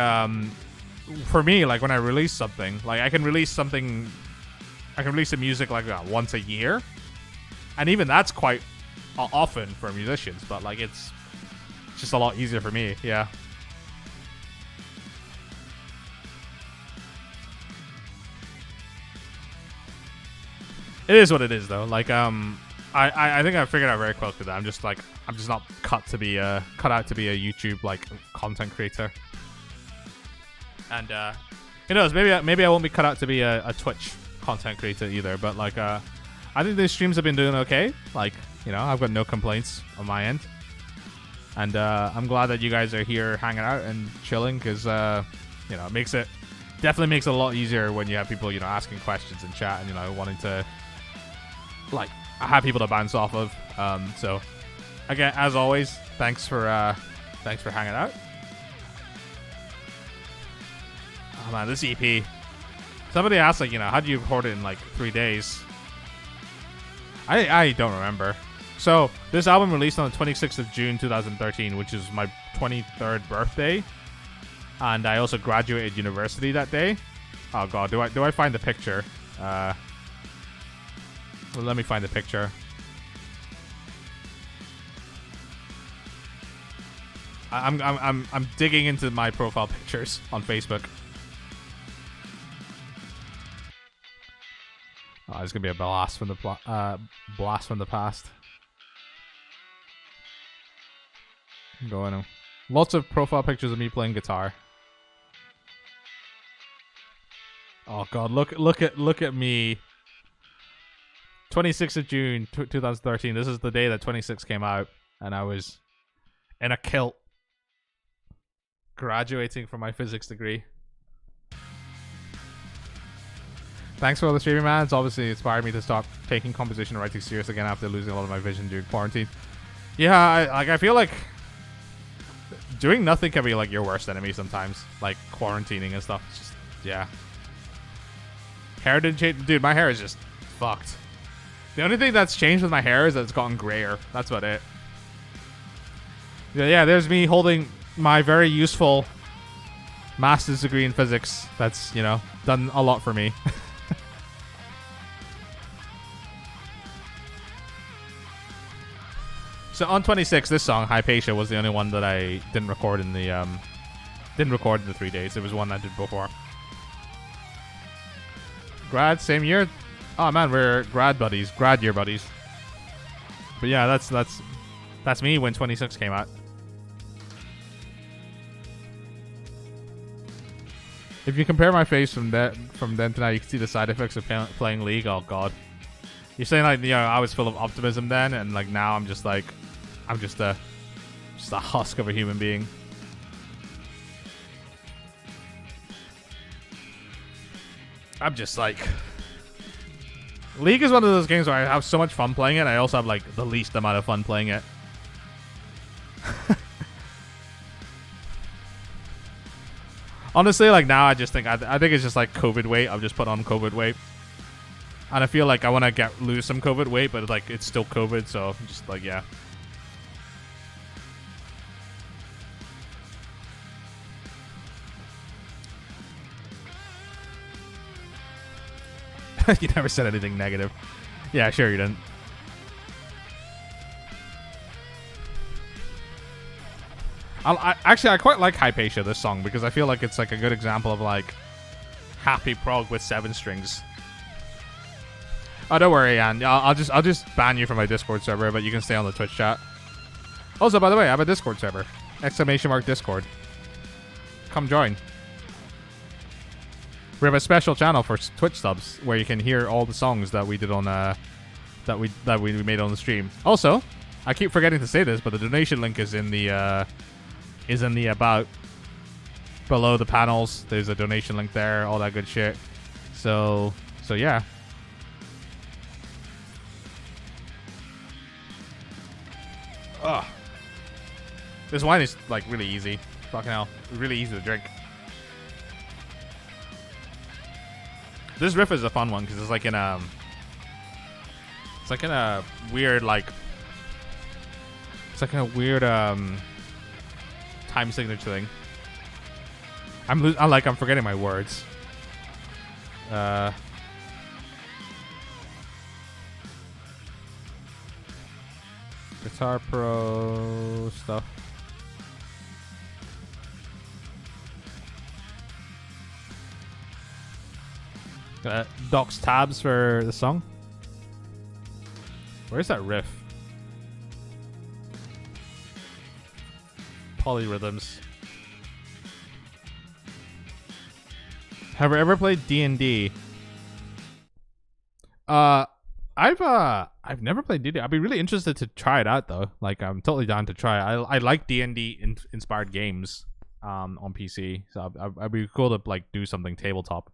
for me, like when I release something, like I can release the music like once a year, and even that's quite often for musicians. But like it's just a lot easier for me. Yeah. It is what it is, though. Like I think I figured out very quickly that I'm just not cut out to be a YouTube like content creator. And who knows? Maybe I won't be cut out to be a Twitch content creator either. But like, I think these streams have been doing okay. Like, I've got no complaints on my end, and I'm glad that you guys are here hanging out and chilling because it definitely makes it a lot easier when you have people asking questions in chat and wanting to like have people to bounce off of. So again, as always, thanks for hanging out. man, this EP. Somebody asked, like, how do you record it in like 3 days? I don't remember. So this album released on the 26th of June 2013, which is my 23rd birthday, and I also graduated university that day. Oh god, do I find the picture? Well, let me find the picture. I'm digging into my profile pictures on Facebook. Oh, it's gonna be a blast from the past. I'm going. Lots of profile pictures of me playing guitar. Oh god, look at me. 26th of June 2013. This is the day that 26 came out, and I was in a kilt, graduating from my physics degree. Thanks for all the streaming, man. It's obviously inspired me to stop taking composition and writing serious again after losing a lot of my vision during quarantine. Yeah, I feel like doing nothing can be like your worst enemy sometimes. Like quarantining and stuff. It's just, yeah. Hair didn't change. Dude, my hair is just fucked. The only thing that's changed with my hair is that it's gotten grayer. That's about it. Yeah, there's me holding my very useful master's degree in physics. That's, done a lot for me. So on 26, this song, Hypatia, was the only one that I didn't record in the 3 days. It was one I did before. Grad, same year. Oh man, we're grad year buddies. But yeah, that's me when 26 came out. If you compare my face from then to now, you can see the side effects of playing League. Oh god, you're saying like I was full of optimism then, and like now I'm just a husk of a human being. I'm just like, League is one of those games where I have so much fun playing it. I also have like the least amount of fun playing it. Honestly, like now I just think I think it's just like COVID weight. I've just put on COVID weight, and I feel like I want to lose some COVID weight, but like it's still COVID, so I'm just like, yeah. You never said anything negative. Yeah, sure you didn't. I quite like Hypatia, this song, because I feel like it's like a good example of like happy prog with 7 strings. Oh, don't worry, Ann. I'll just ban you from my Discord server, but you can stay on the Twitch chat. Also, by the way, I have a Discord server. !Discord. Come join. We have a special channel for Twitch subs where you can hear all the songs that we did on that we made on the stream. Also, I keep forgetting to say this, but the donation link is in the about below the panels. There's a donation link there, all that good shit. So yeah. Ugh. This wine is like really easy. Fucking hell, really easy to drink. This riff is a fun one because it's like in a weird time signature thing. I'm forgetting my words. Guitar Pro stuff. Docs tabs for the song. Where's that riff? Polyrhythms. Have I ever played D&D? I've never played D&D. I'd be really interested to try it out though. Like I'm totally down to try it. I like D&D inspired games on PC. So I'd be cool to like do something tabletop.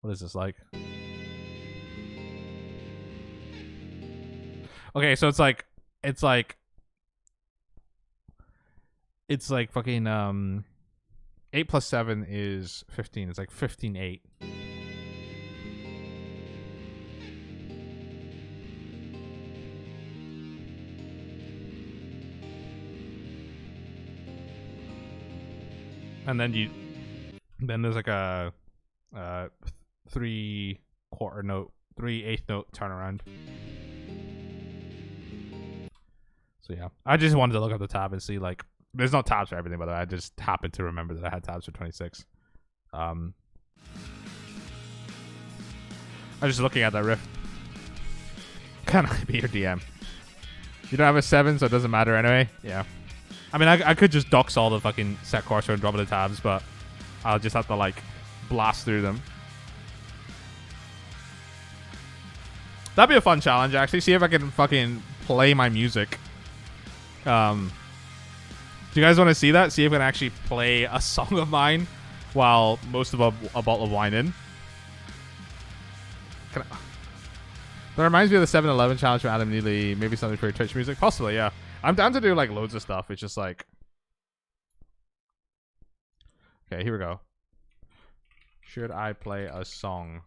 What is this like? Okay, so it's like fucking 8 plus 7 is 15. It's like 15/8. And then there's like a 3/4 note, 3/8 note turnaround. So yeah, I just wanted to look up the tab and see, like, there's no tabs for everything, by the way. I just happened to remember that I had tabs for 26. I was just looking at that riff. Can I be your DM? You don't have a 7, so it doesn't matter anyway. Yeah. I mean, I could just dox all the fucking set course and drop the tabs, but I'll just have to, like, blast through them. That'd be a fun challenge, actually. See if I can fucking play my music. Do you guys want to see that? See if I can actually play a song of mine while most of a bottle of wine in. That reminds me of the 7-Eleven challenge from Adam Neely. Maybe something for your Twitch music. Possibly, yeah. I'm down to do like loads of stuff. It's just like... Okay, here we go. Should I play a song?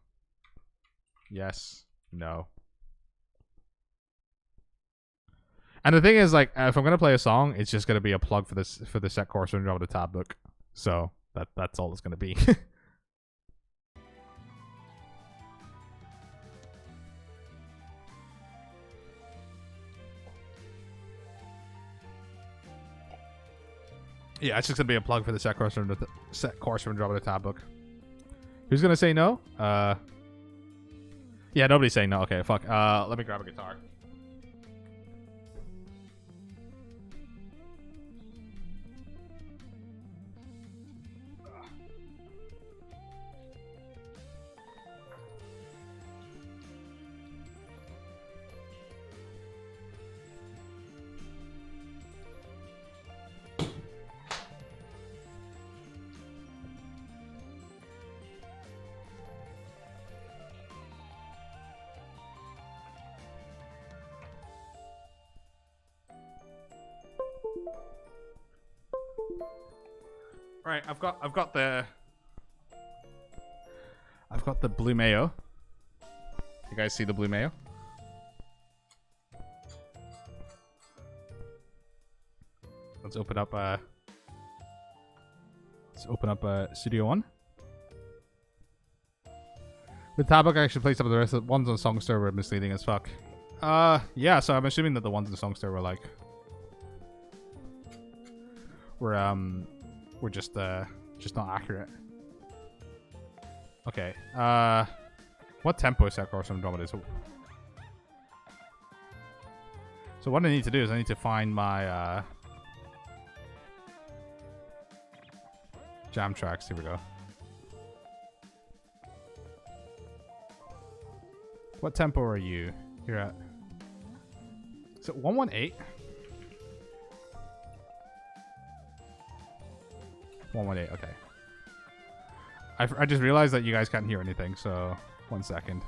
Yes. No. And the thing is, like, if I'm gonna play a song, it's just gonna be a plug for this, for the set course and drop the tab book. So that's all it's gonna be. Yeah, it's just gonna be a plug for the set course from drop the tab book. Who's gonna say no? Yeah, nobody's saying no. Okay, fuck. Let me grab a guitar. Right, I've got the blue mayo. You guys see the blue mayo? Let's open up Studio One. The tab book actually plays some of the rest of the ones on Songster were misleading as fuck. Yeah, so I'm assuming that the ones in Songster were like we're just not accurate. Okay. What tempo is that course from Andromeda? So what I need to do is I need to find my jam tracks. Here we go. What tempo are you? You're at... Is it 118? 118, okay. I just realized that you guys can't hear anything, so 1 second.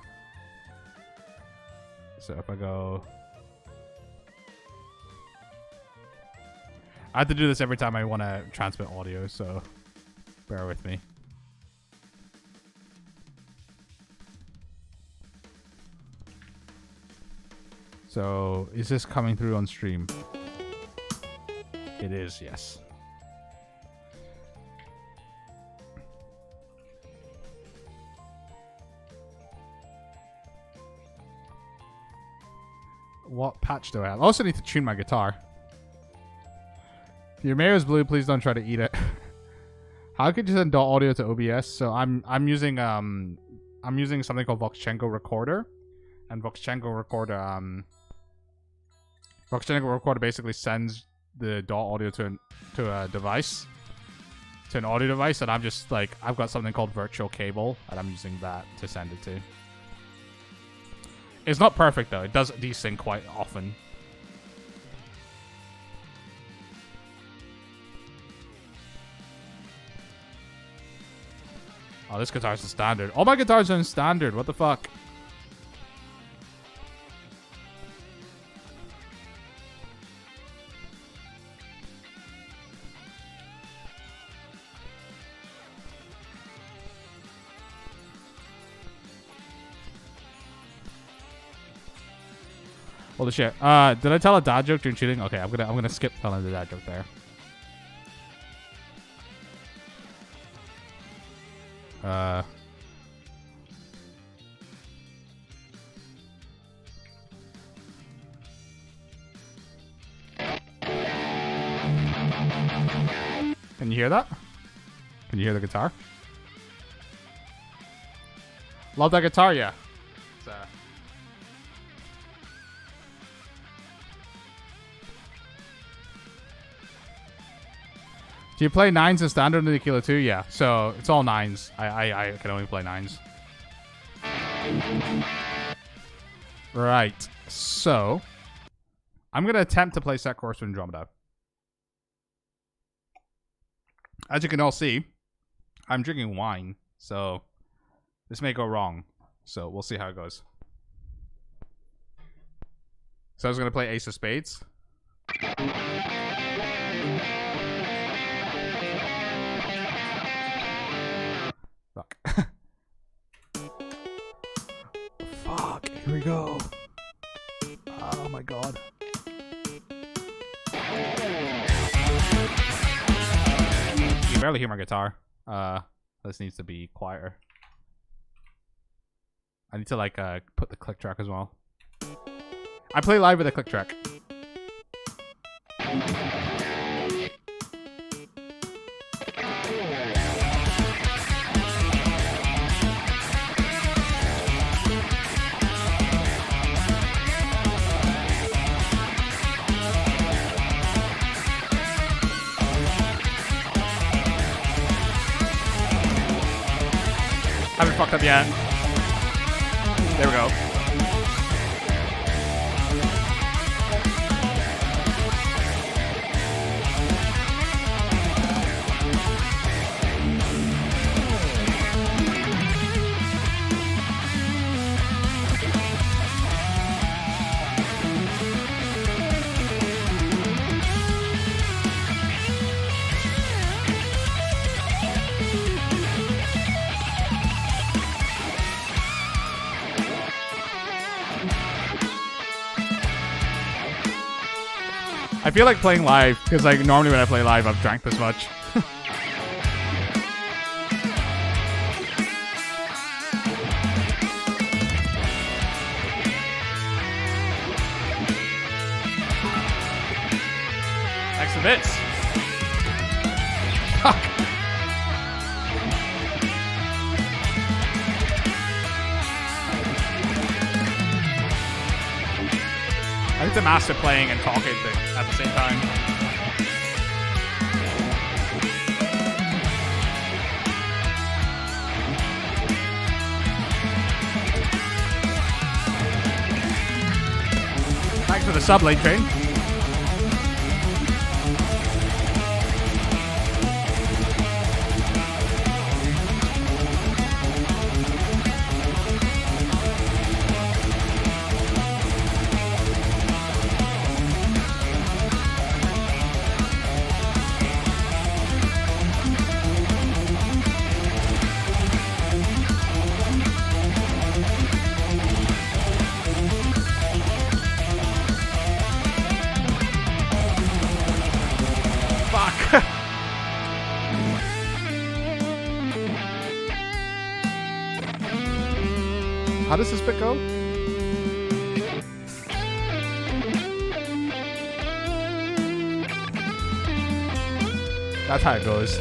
So if I go... I have to do this every time I want to transmit audio, so bear with me. So, is this coming through on stream? It is, yes. What patch do I have? I also need to tune my guitar. If your mayo is blue, please don't try to eat it. How could you send DAW audio to OBS? So I'm using something called Voxchenko Recorder, and Voxchenko Recorder basically sends the DAW audio to a device, to an audio device, and I'm just like, I've got something called Virtual Cable, and I'm using that to send it to. It's not perfect though. It does desync quite often. Oh, this guitar's in standard. All my guitars are in standard. What the fuck? Holy shit. Did I tell a dad joke during cheating? Okay, I'm gonna skip telling the dad joke there. Can you hear that? Can you hear the guitar? Love that guitar, yeah. Do you play 9s in standard in the Kilo 2? Yeah, so it's all 9s. I can only play 9s. Right, so I'm going to attempt to play Set Course for Andromeda. As you can all see, I'm drinking wine, so this may go wrong. So we'll see how it goes. So I was going to play Ace of Spades. Fuck. Fuck, here we go. Oh my god. You barely hear my guitar. This needs to be quieter. I need to like put the click track as well. I play live with a click track. Haven't fucked up yet. There we go. I feel like playing live, because like normally when I play live, I've drank this much. Extra bits. Fuck. I think the master playing and talking at the same time. Thanks for the sub, late train. How does this bit go? That's how it goes.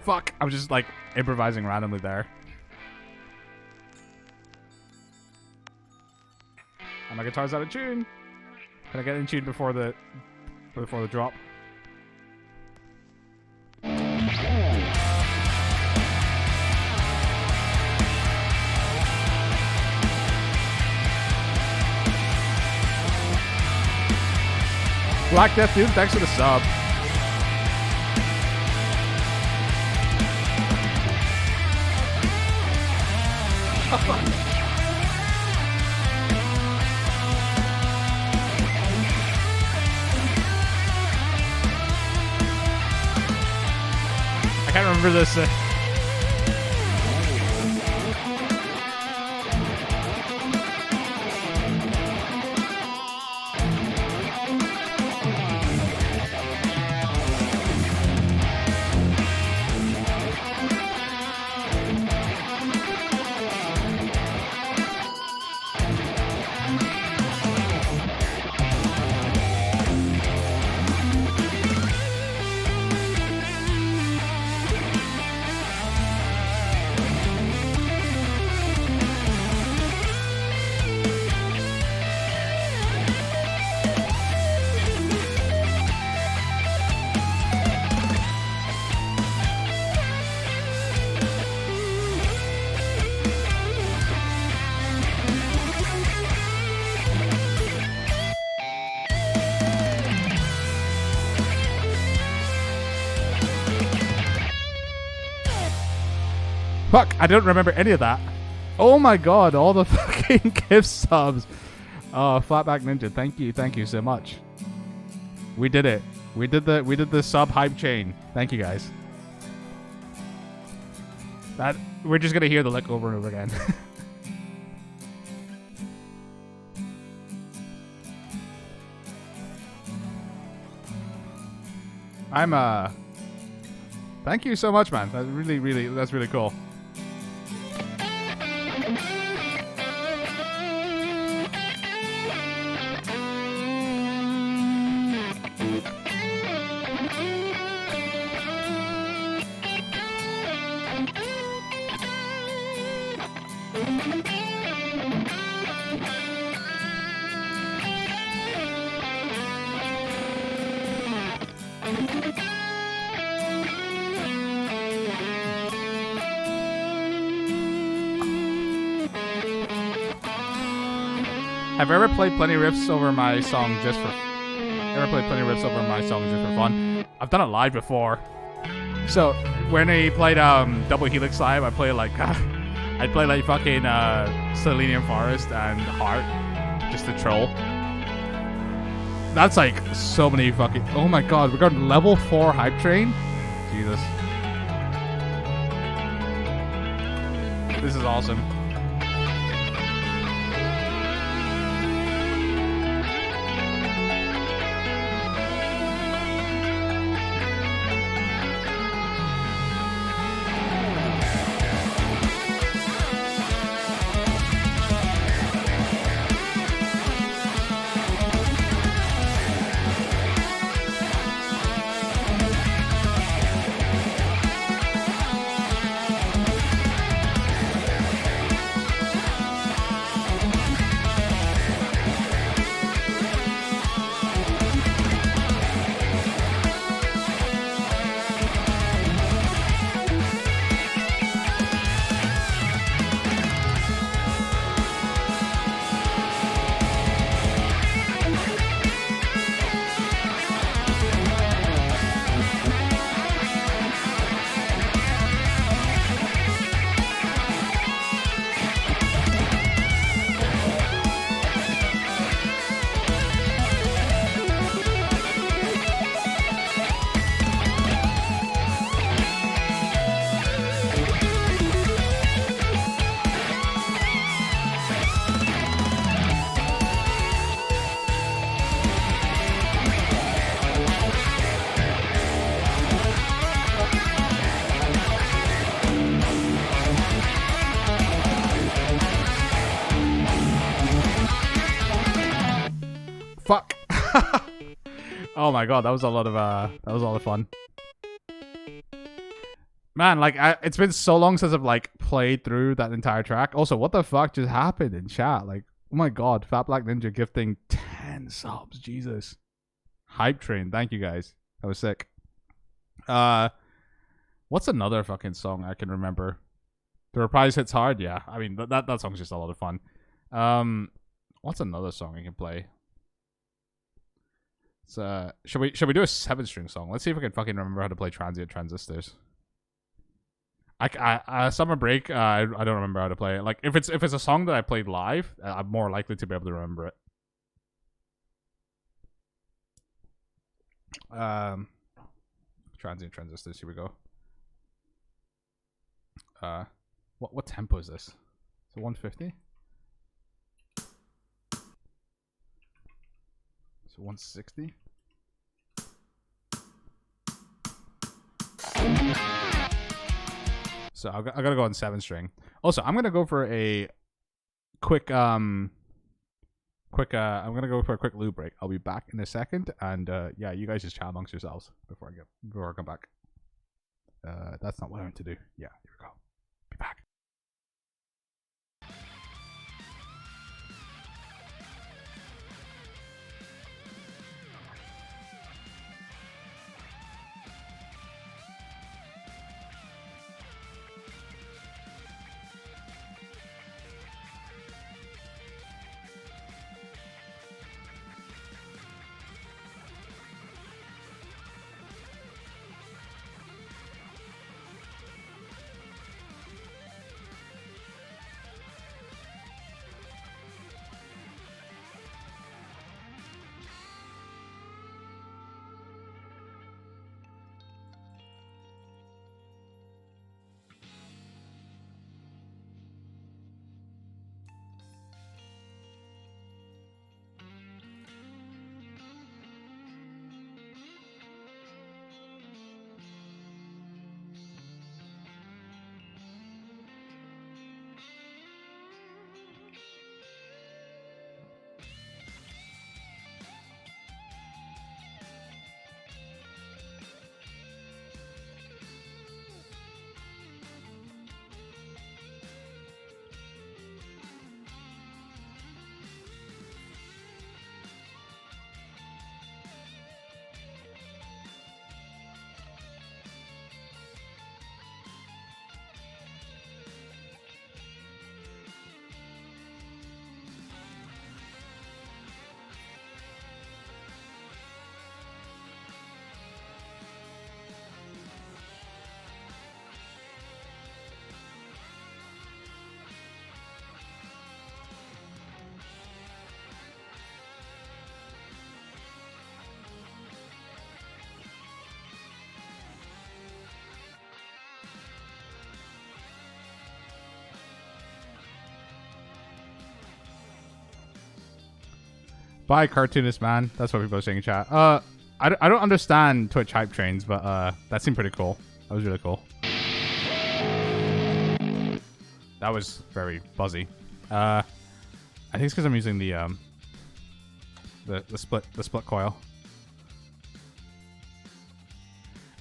Fuck. I'm just like improvising randomly there. And my guitar's out of tune. Can I get in tune before the drop? Black Death Dude, thanks for the sub. I can't remember this. Fuck, I don't remember any of that. Oh my god, all the fucking gift subs. Oh, Flatback Ninja, thank you so much. We did it. We did the sub hype chain. Thank you guys. That we're just gonna hear the lick over and over again. Thank you so much, man. That's really cool. Have I ever played plenty riffs over my song just for fun? I've done it live before. So when he played Double Helix live, I played like I'd play like fucking Selenium Forest and Heart just to troll. That's like so many fucking. Oh my god, we're going level 4 hype train. Jesus, this is awesome. Fuck. Oh my god, that was a lot of fun. Man, like, it's been so long since I've, like, played through that entire track. Also, what the fuck just happened in chat? Like, oh my god, Fat Black Ninja gifting 10 subs. Jesus. Hype train. Thank you, guys. That was sick. What's another fucking song I can remember? The Reprise Hits Hard? Yeah. I mean, that song's just a lot of fun. What's another song I can play? Should we do a 7-string song? Let's see if I can fucking remember how to play Transient Transistors. Summer Break, I don't remember how to play it. Like, if it's a song that I played live, I'm more likely to be able to remember it. Transient Transistors, here we go. What tempo is this? Is it 150? Is it 160? So I gotta go on 7-string. Also, I'm gonna go for a quick I'm gonna go for a quick lube break. I'll be back in a second, and yeah, you guys just chat amongst yourselves before I come back. That's not what I meant to do. Yeah, here we go. Be back. Bye, cartoonist man. That's what people are saying in chat. I don't understand Twitch hype trains, but that seemed pretty cool. That was really cool. That was very buzzy. I think it's because I'm using the split coil.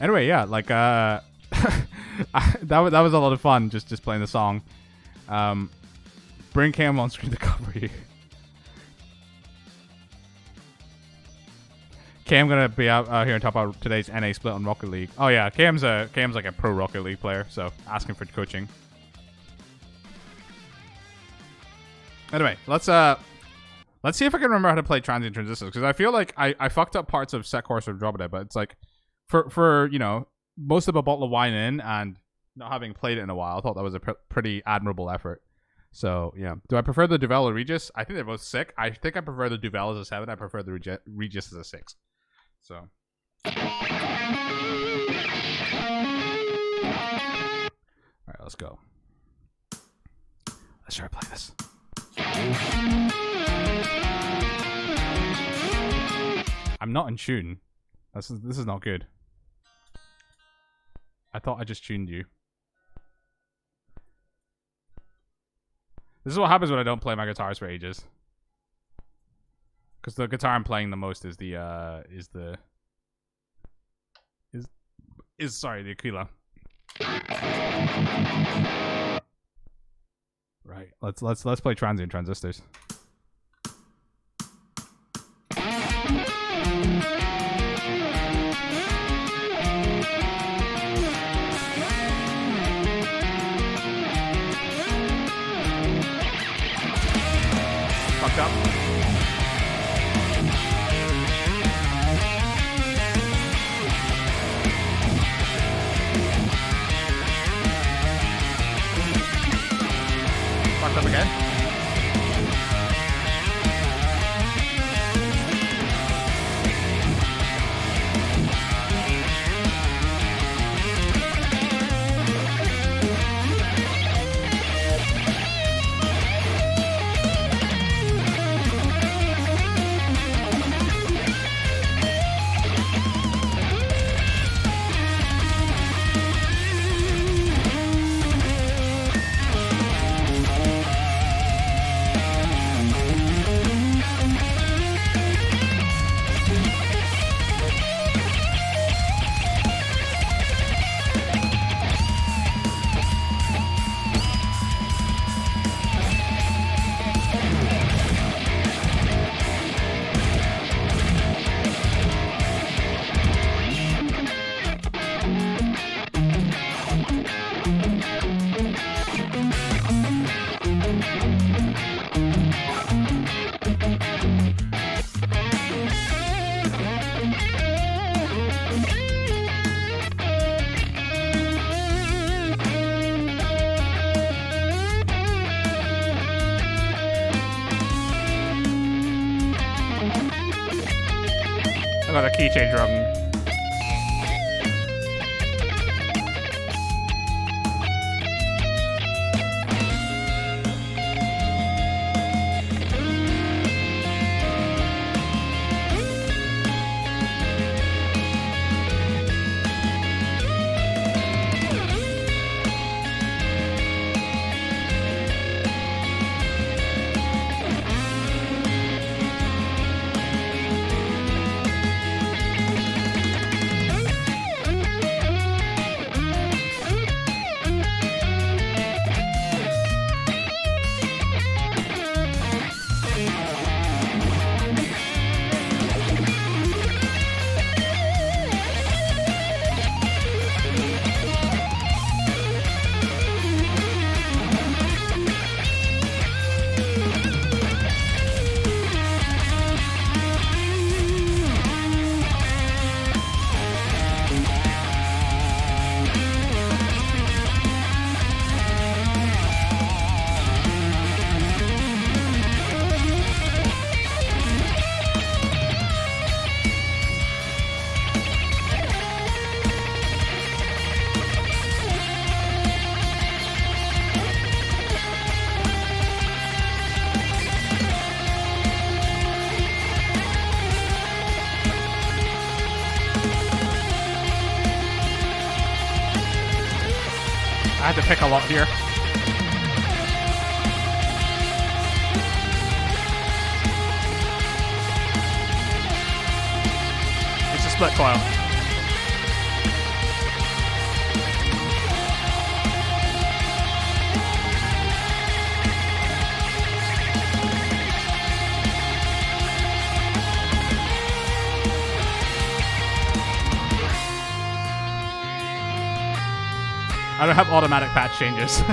Anyway, yeah, like that was a lot of fun just playing the song. Bring Cam on screen to cover you. Cam gonna be out here and talk about today's NA split on Rocket League. Oh yeah, Cam's like a pro Rocket League player, so asking for coaching. Anyway, let's see if I can remember how to play Transient Transistors, because I feel like I fucked up parts of Set Course of Andromeda, but it's like for you know, most of a bottle of wine in and not having played it in a while, I thought that was a pretty admirable effort. So yeah, do I prefer the Duvel or Regis? I think they're both sick. I think I prefer the Duvel as a 7. I prefer the Regis as a 6. So. All right, let's go. Let's try to play this. I'm not in tune. This is not good. I thought I just tuned you. This is what happens when I don't play my guitars for ages. Because the guitar I'm playing the most is the Aquila. Right. Let's play transient transistors. Fucked up. Fucked up again. I got a key change wrong. I had to pick a lot here. It's a split coil. I don't have automatic patch changes.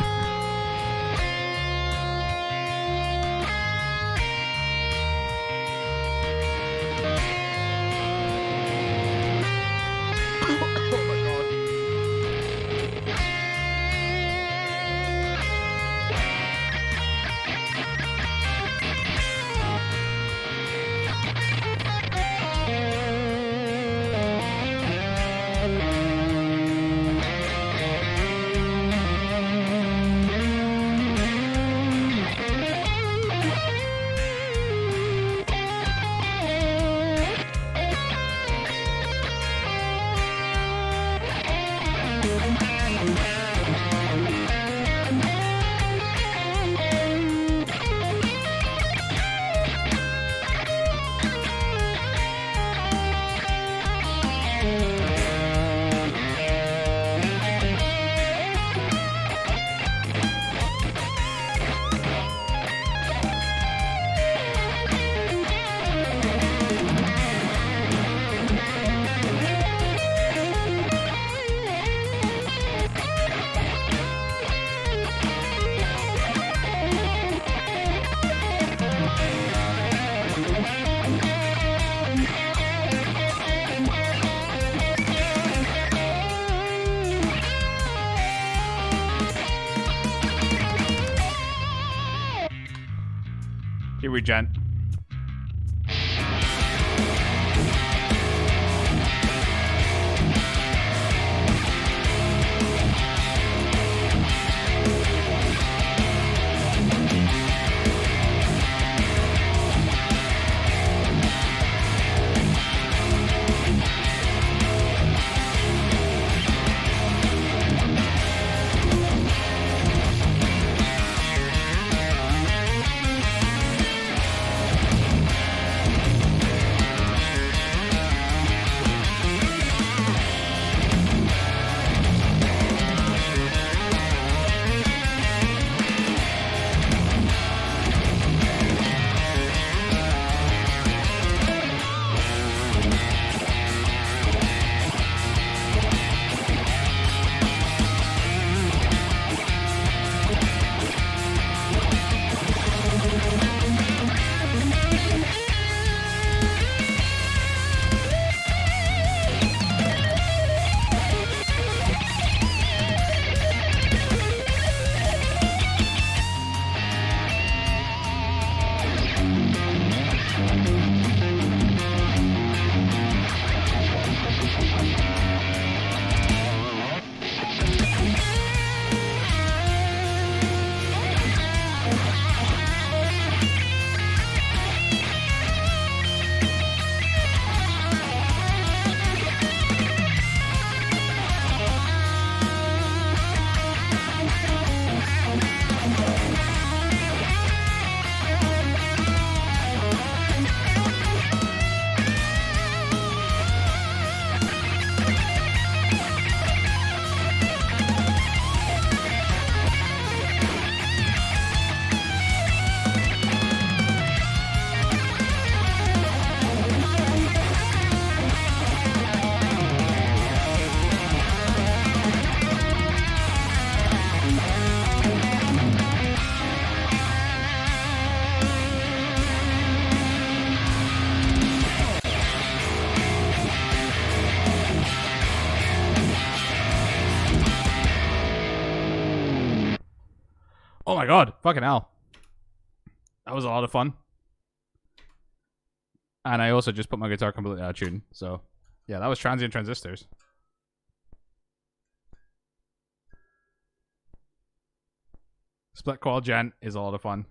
Here we gent. Oh my god, fucking hell. That was a lot of fun. And I also just put my guitar completely out of tune. So, yeah, that was Transient Transistors. Split Qual Gent is a lot of fun.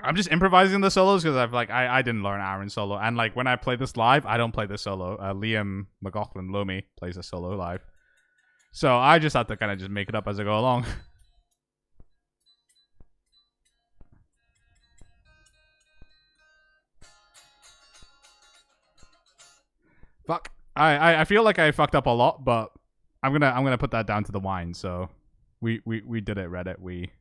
I'm just improvising the solos because I didn't learn Aaron's solo. And like when I play this live, I don't play this solo. Liam McLaughlin Lomi plays a solo live. So I just have to kind of just make it up as I go along. Fuck. I feel like I fucked up a lot, but I'm gonna put that down to the wine. So we did it, Reddit. We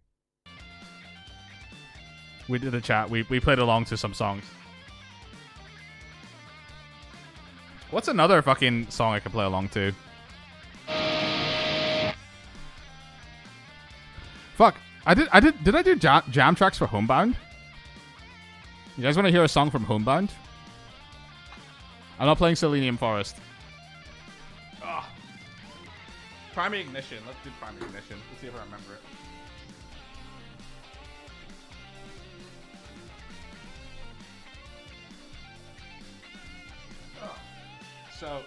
did a chat. We played along to some songs. What's another fucking song I could play along to? Fuck. Did I do jam tracks for Homebound? You guys want to hear a song from Homebound? I'm not playing Selenium Forest. Ugh. Primary Ignition. Let's do Primary Ignition. Let's see if I remember it. Ugh. So...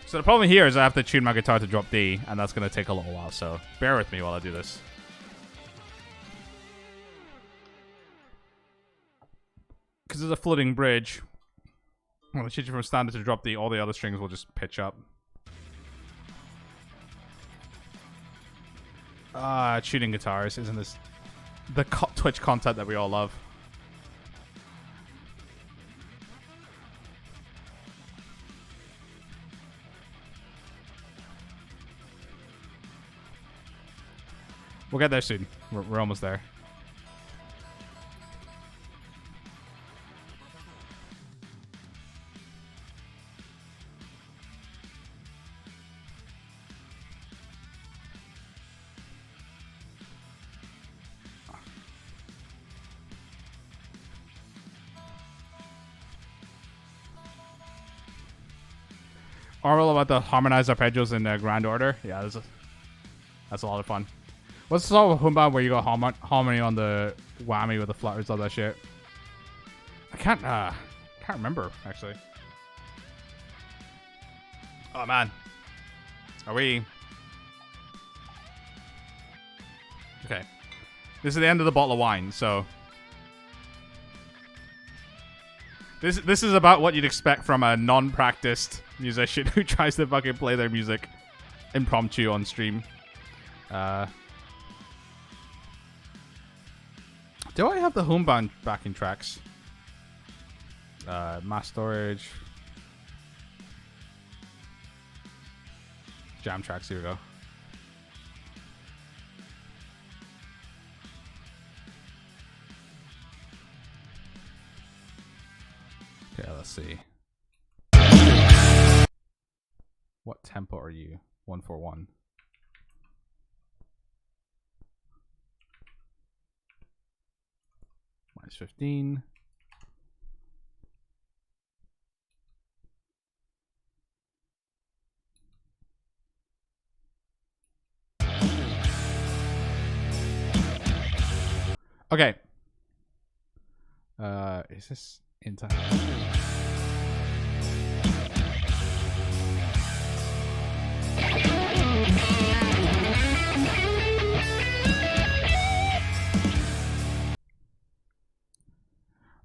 So the problem here is I have to tune my guitar to drop D, and that's going to take a little while, so bear with me while I do this. Because there's a floating bridge. When I change it from standard to drop D, all the other strings will just pitch up. Tuning guitars, isn't this the Twitch content that we all love? We'll get there soon. We're almost there. all about the harmonized arpeggios in grand order. Yeah, that's a lot of fun. What's the song with Humbug where you go harmony on the whammy with the flutters, all that shit? I can't remember actually. Oh man, are we? Okay, this is the end of the bottle of wine, so this is about what you'd expect from a non-practiced musician who tries to fucking play their music impromptu on stream. Do I have the homebound backing tracks? Mass storage. Jam tracks, here we go. Okay, let's see. What tempo are you? 141. Minus 15. Okay. Is this in time?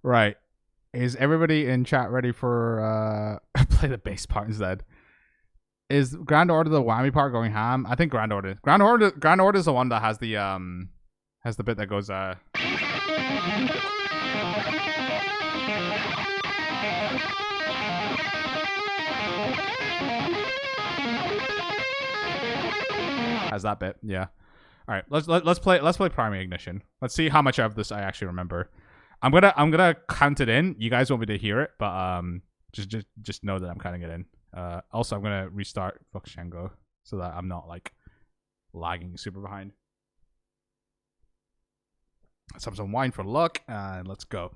Right. Is everybody in chat ready for play the bass part instead? Is Grand Order the whammy part going ham? I think Grand Order. Grand Order is the one that has the bit that goes has that bit, yeah. All right, let's play Primary Ignition. Let's see how much of this I actually remember. I'm gonna count it in. You guys want me to hear it, but just know that I'm counting it in. Also, I'm gonna restart Shango so that I'm not like lagging super behind. Let's have some wine for luck, and let's go.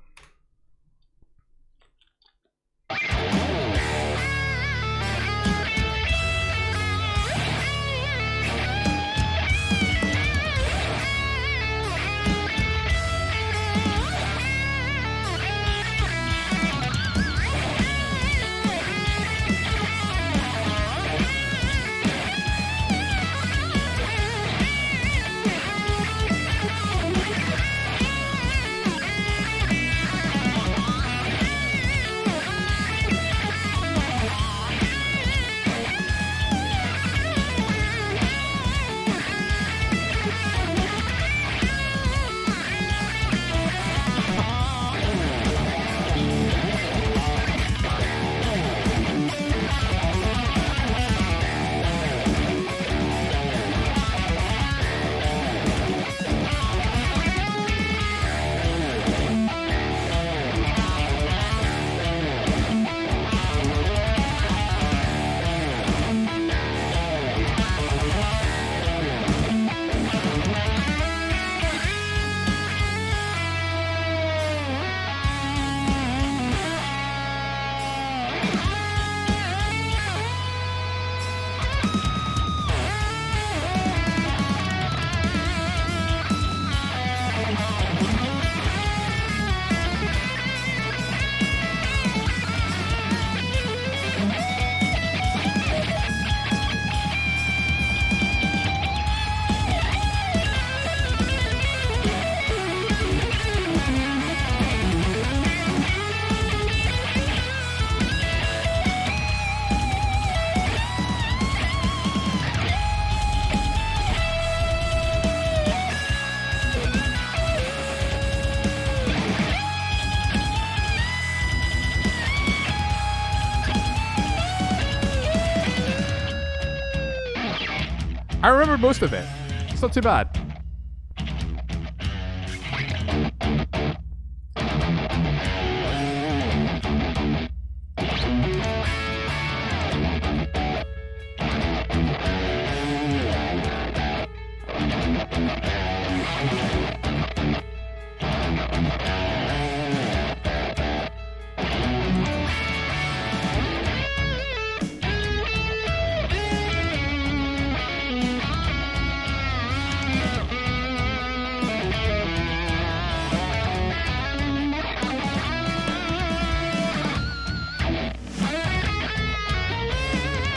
I remember most of it. It's not too bad.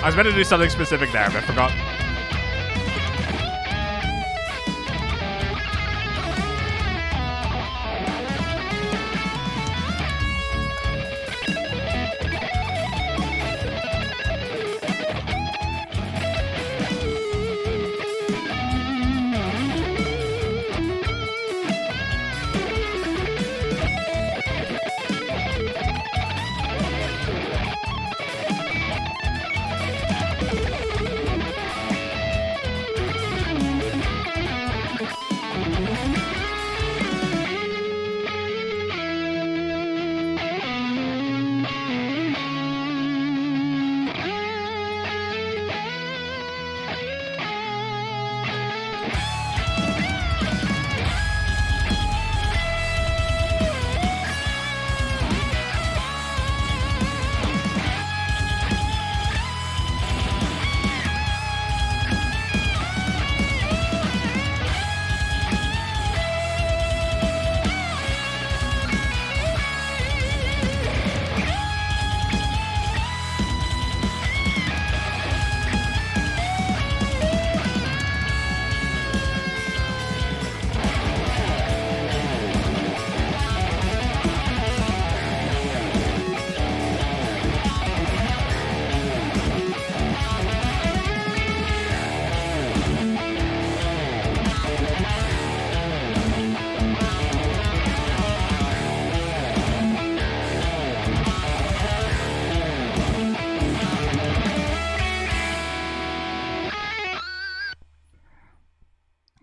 I was meant to do something specific there, but I forgot.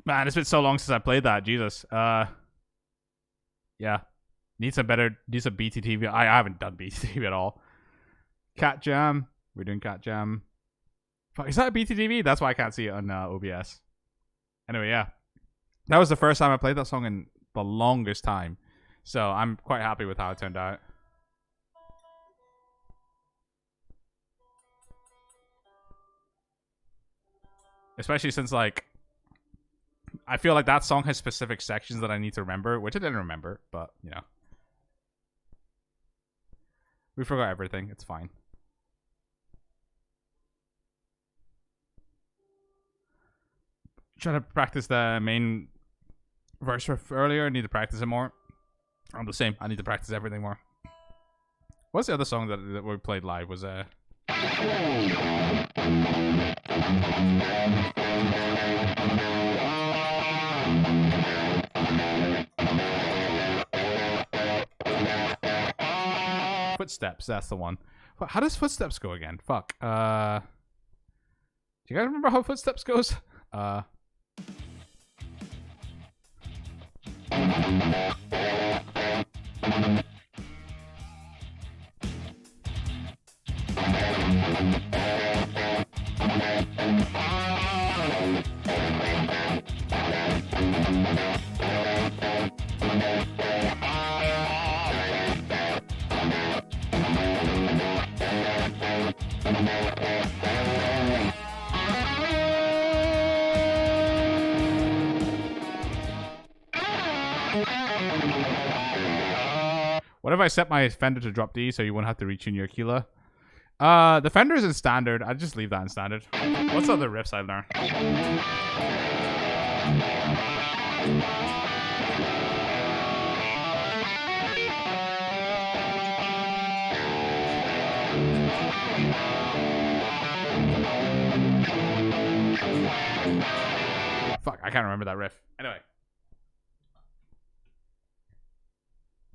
Man, it's been so long since I played that. Jesus. Yeah. Need some BTTV. I haven't done BTTV at all. Cat Jam. We're doing Cat Jam. Fuck, is that a BTTV? That's why I can't see it on OBS. Anyway, yeah. That was the first time I played that song in the longest time. So I'm quite happy with how it turned out. Especially since, like, I feel like that song has specific sections that I need to remember, which I didn't remember, but, you know. We forgot everything. It's fine. Trying to practice the main verse riff earlier. I need to practice it more. I'm the same. I need to practice everything more. What's the other song that we played live? Was Footsteps, that's the one. How does Footsteps go again? Fuck. Do you guys remember how Footsteps goes? What if I set my Fender to drop D so you won't have to retune your Keela? The Fender's in standard. I'd just leave that in standard. What's other riffs I learned? Fuck, I can't remember that riff. Anyway.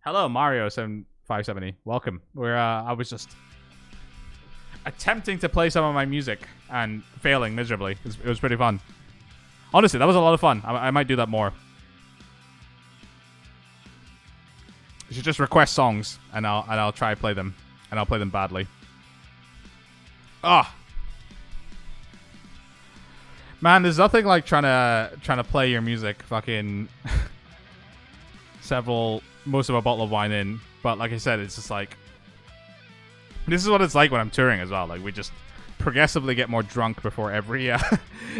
Hello, Mario7570. Welcome. I was just attempting to play some of my music and failing miserably. It was pretty fun. Honestly, that was a lot of fun. I might do that more. You should just request songs and I'll try to play them. And I'll play them badly. Ah. Man, there's nothing like trying to play your music fucking most of a bottle of wine in. But like I said, it's just like, this is what it's like when I'm touring as well. Like, we just progressively get more drunk before every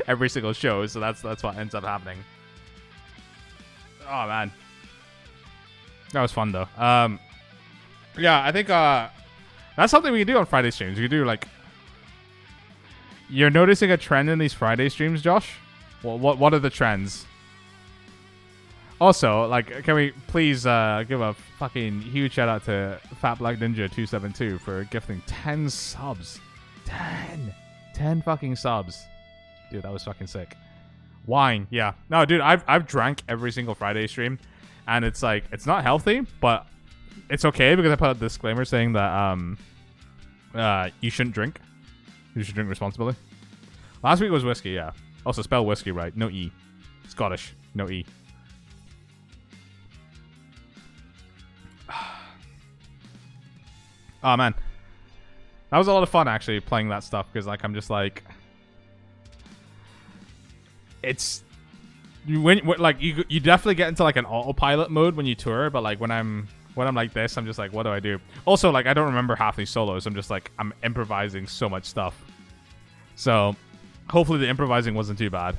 every single show. So that's what ends up happening. Oh man, that was fun though. Yeah, I think that's something we can do on Friday streams. We can do like You're noticing a trend in these Friday streams, Josh? What are the trends? Also, like, can we please give a fucking huge shout out to Fat Black Ninja 272 for gifting 10 subs. 10 fucking subs. Dude, that was fucking sick. Wine, yeah. No, dude, I've drank every single Friday stream, and it's like, it's not healthy, but it's okay because I put a disclaimer saying that you shouldn't drink. You should drink responsibly. Last week was whiskey, yeah. Also spell whiskey right, no E. Scottish, no E. Oh man, that was a lot of fun actually playing that stuff because like I'm just like, it's when like you definitely get into like an autopilot mode when you tour, but like when I'm like this, I'm just like, what do I do? Also, like I don't remember half these solos. I'm just like I'm improvising so much stuff. So hopefully the improvising wasn't too bad.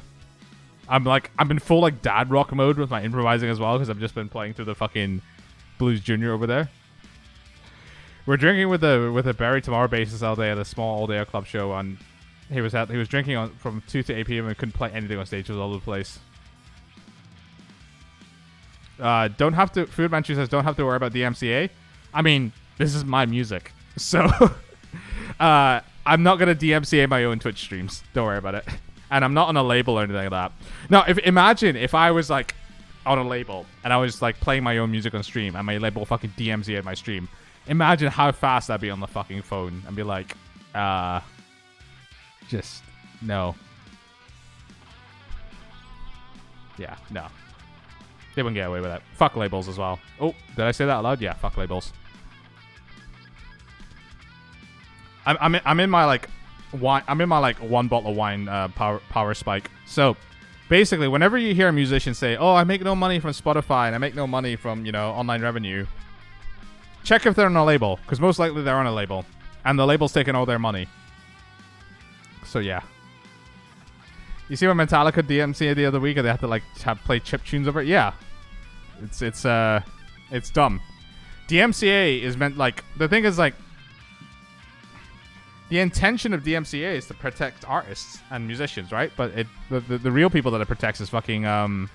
I'm in full like dad rock mode with my improvising as well because I've just been playing through the fucking Blues Junior over there. We're drinking with a Barry Tomorrow bassist all day at a small all-day club show, and he was drinking from 2 to 8 p.m. and couldn't play anything on stage. It was all over the place. Foodman says don't have to worry about DMCA. I mean, this is my music, so I'm not gonna DMCA my own Twitch streams. Don't worry about it. And I'm not on a label or anything like that. Now, imagine if I was like on a label and I was like playing my own music on stream and my label fucking DMCA'd my stream. Imagine how fast I'd be on the fucking phone and be like, just no. Yeah, no. They wouldn't get away with it. Fuck labels as well. Oh, did I say that out loud? Yeah, fuck labels. I'm in my like wine. I'm in my like one bottle of wine power spike. So basically, whenever you hear a musician say, "Oh, I make no money from Spotify and I make no money from online revenue," check if they're on a label, because most likely they're on a label, and the label's taking all their money. So yeah. You see when Metallica DMCA the other week, and they had to like play chip tunes over it? Yeah. It's dumb. DMCA is meant like the thing is like the intention of DMCA is to protect artists and musicians, right? But the real people that it protects is fucking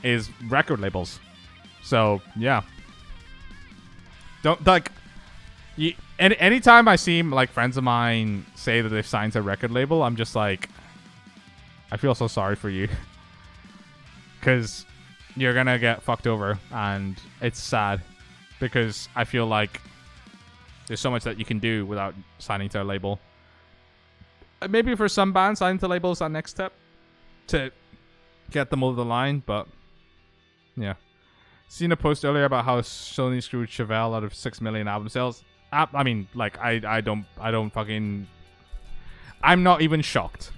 is record labels. So yeah. Don't like anytime I see like friends of mine say that they've signed to a record label, I'm just like, I feel so sorry for you, because you're gonna get fucked over, and it's sad because I feel like there's so much that you can do without signing to a label. Maybe for some bands, signing to labels is that next step to get them over the line, but yeah. Seen a post earlier about how Sony screwed Chevelle out of 6 million album sales. I mean, like, I don't fucking... I'm not even shocked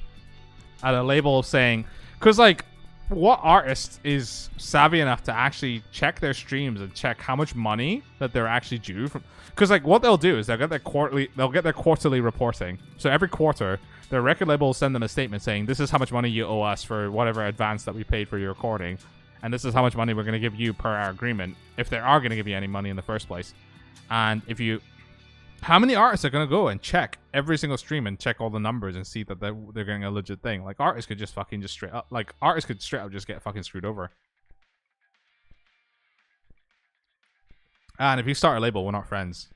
at a label saying... Because, like, what artist is savvy enough to actually check their streams and check how much money that they're actually due from... Because, like, what they'll do is they'll get their quarterly reporting. So every quarter, their record label will send them a statement saying, this is how much money you owe us for whatever advance that we paid for your recording. And this is how much money we're going to give you per our agreement, if they are going to give you any money in the first place. And if you... How many artists are going to go and check every single stream and check all the numbers and see that they're getting a legit thing? Like, artists could just fucking just straight up... Like, artists could straight up just get fucking screwed over. And if you start a label, we're not friends.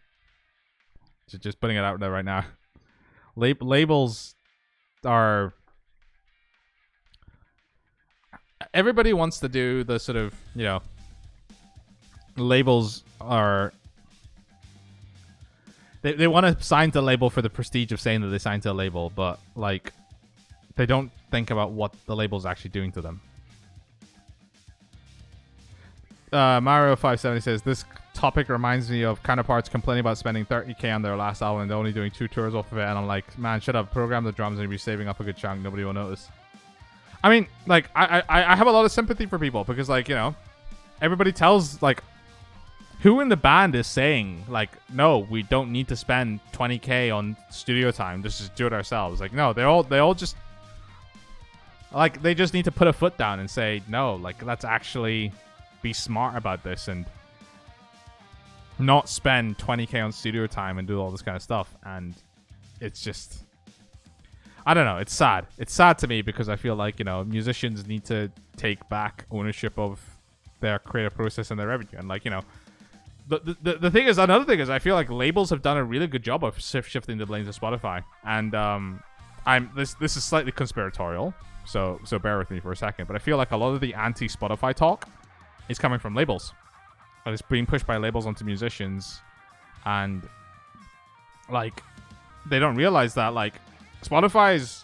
Just putting it out there right now. Labels are... Everybody wants to do the sort of, labels are... They want to sign to a label for the prestige of saying that they signed to a label, but, like, they don't think about what the label's actually doing to them. Mario570 says, this topic reminds me of Counterparts complaining about spending $30K on their last album and they're only doing 2 tours off of it, and I'm like, man, shut up, program the drums and you'll be saving up a good chunk, nobody will notice. I mean, like, I have a lot of sympathy for people because, like, everybody tells, like, who in the band is saying, like, no, we don't need to spend 20K on studio time, just do it ourselves. Like, no, they all just, like, they just need to put a foot down and say, no, like, let's actually be smart about this and not spend 20K on studio time and do all this kind of stuff. And it's just... I don't know. It's sad. It's sad to me because I feel like, musicians need to take back ownership of their creative process and their revenue. And, like, the thing is, another thing is, I feel like labels have done a really good job of shifting the blame to Spotify. And this is slightly conspiratorial, so bear with me for a second. But I feel like a lot of the anti-Spotify talk is coming from labels. And it's being pushed by labels onto musicians. And, like, they don't realize that, like, Spotify is,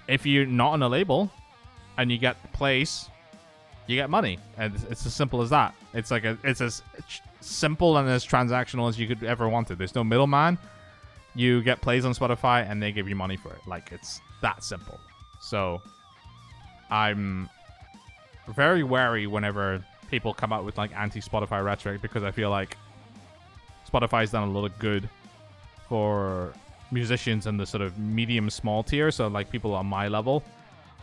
if you're not on a label and you get plays, you get money. And it's as simple as that. It's like it's as simple and as transactional as you could ever want it. There's no middleman. You get plays on Spotify and they give you money for it. Like, it's that simple. So I'm very wary whenever people come out with, like, anti-Spotify rhetoric, because I feel like Spotify's done a lot of good for musicians in the sort of medium small tier. So, like, people on my level,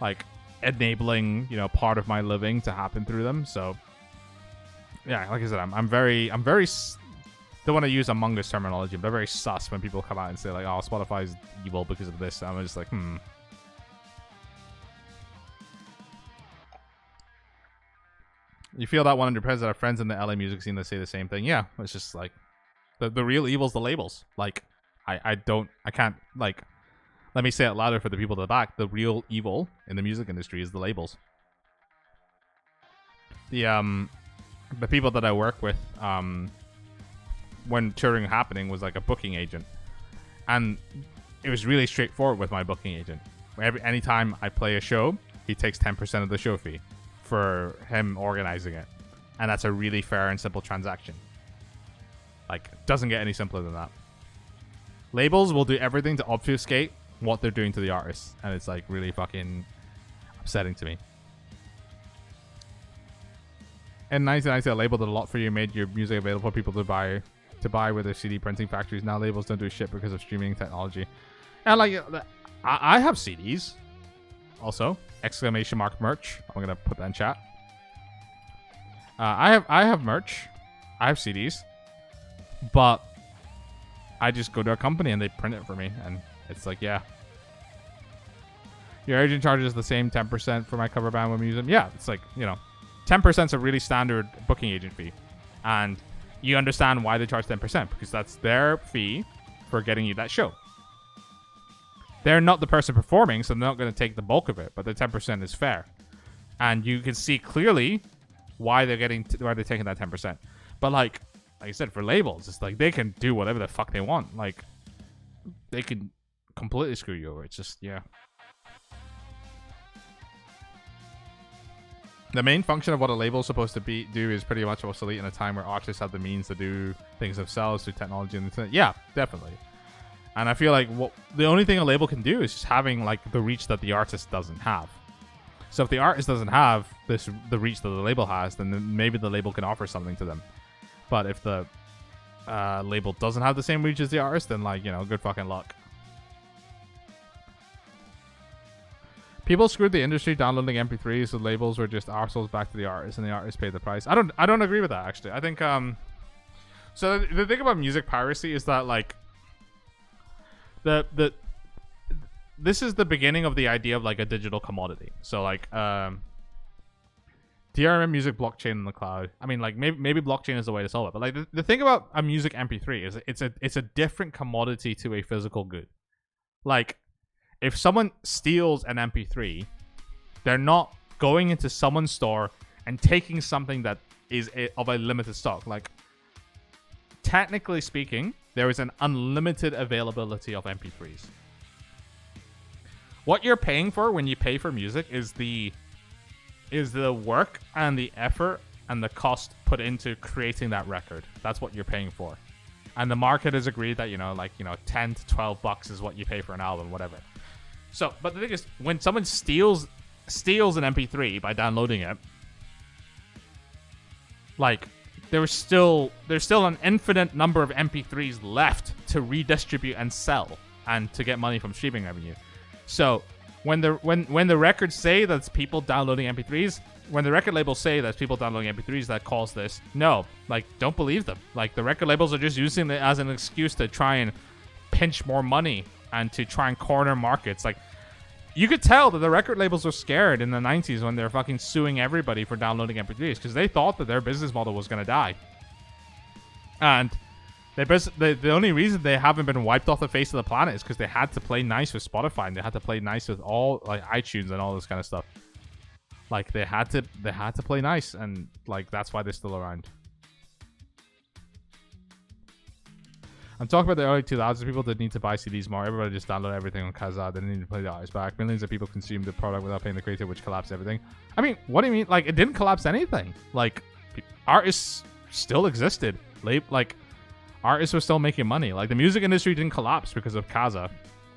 like, enabling, part of my living to happen through them. So yeah, like I said, I'm very don't want to use Among Us terminology, but I'm very sus when people come out and say, like, oh, Spotify's evil because of this. I'm just like, You feel that 100% that our friends in the LA music scene that say the same thing. Yeah, it's just like the real evil's the labels. Like, I can't, like, let me say it louder for the people at the back. The real evil in the music industry is the labels. The people that I work with, when touring happening, was like a booking agent, and it was really straightforward with my booking agent. Anytime I play a show, he takes 10% of the show fee for him organizing it, and that's a really fair and simple transaction. Like, doesn't get any simpler than that. Labels will do everything to obfuscate what they're doing to the artists, and it's, like, really fucking upsetting to me. In 1990, a label did a lot for you, made your music available for people to buy with their CD printing factories. Now labels don't do shit because of streaming technology. And, like, I have CDs also, ! Merch. I'm gonna put that in chat. I have merch. I have CDs, but I just go to a company and they print it for me, and it's like, yeah. Your agent charges the same 10% for my cover band when we use them. Yeah, it's like, 10% is a really standard booking agent fee. And you understand why they charge 10%, because that's their fee for getting you that show. They're not the person performing, so they're not going to take the bulk of it, but the 10% is fair. And you can see clearly why they're taking that 10%. But, like I said, for labels, it's like they can do whatever the fuck they want. Like, they can completely screw you over. It's just, yeah. The main function of what a label is supposed to do is pretty much obsolete in a time where artists have the means to do things themselves through technology and internet. Yeah, definitely. And I feel like the only thing a label can do is just having, like, the reach that the artist doesn't have. So if the artist doesn't have the reach that the label has, then maybe the label can offer something to them. But if the label doesn't have the same reach as the artist, then, like, good fucking luck. People screwed the industry downloading MP3s. The labels were just arseholes back to the artists, and the artists paid the price. I don't agree with that, actually. I think so the thing about music piracy is that, like, this is the beginning of the idea of, like, a digital commodity. So, like, DRM music blockchain in the cloud. I mean, like, maybe blockchain is the way to solve it. But, like, the thing about a music MP3 is it's a different commodity to a physical good. Like, if someone steals an MP3, they're not going into someone's store and taking something that is of a limited stock. Like, technically speaking, there is an unlimited availability of MP3s. What you're paying for when you pay for music is the work and the effort and the cost put into creating that record. That's what you're paying for. And the market has agreed that, 10 to 12 bucks is what you pay for an album, whatever. So, but the thing is, when someone steals an MP3 by downloading it, like, there's still an infinite number of MP3s left to redistribute and sell and to get money from streaming revenue. So when the records say that's people downloading MP3s, when the record labels say that's people downloading MP3s that cause this, no, like, don't believe them. Like, the record labels are just using it as an excuse to try and pinch more money and to try and corner markets. Like, you could tell that the record labels were scared in the 90s when they're fucking suing everybody for downloading MP3s because they thought that their business model was going to die. And the only reason they haven't been wiped off the face of the planet is because they had to play nice with Spotify and they had to play nice with all like iTunes and all this kind of stuff. Like, they had to play nice, and like that's why they're still around. I'm talking about the early 2000s. People didn't need to buy CDs more. Everybody just downloaded everything on Kazaa. They didn't need to play the artist back. Millions of people consumed the product without paying the creator, which collapsed everything. I mean, what do you mean? Like, it didn't collapse anything. Like, artists still existed. Like, artists were still making money. Like, the music industry didn't collapse because of Kazaa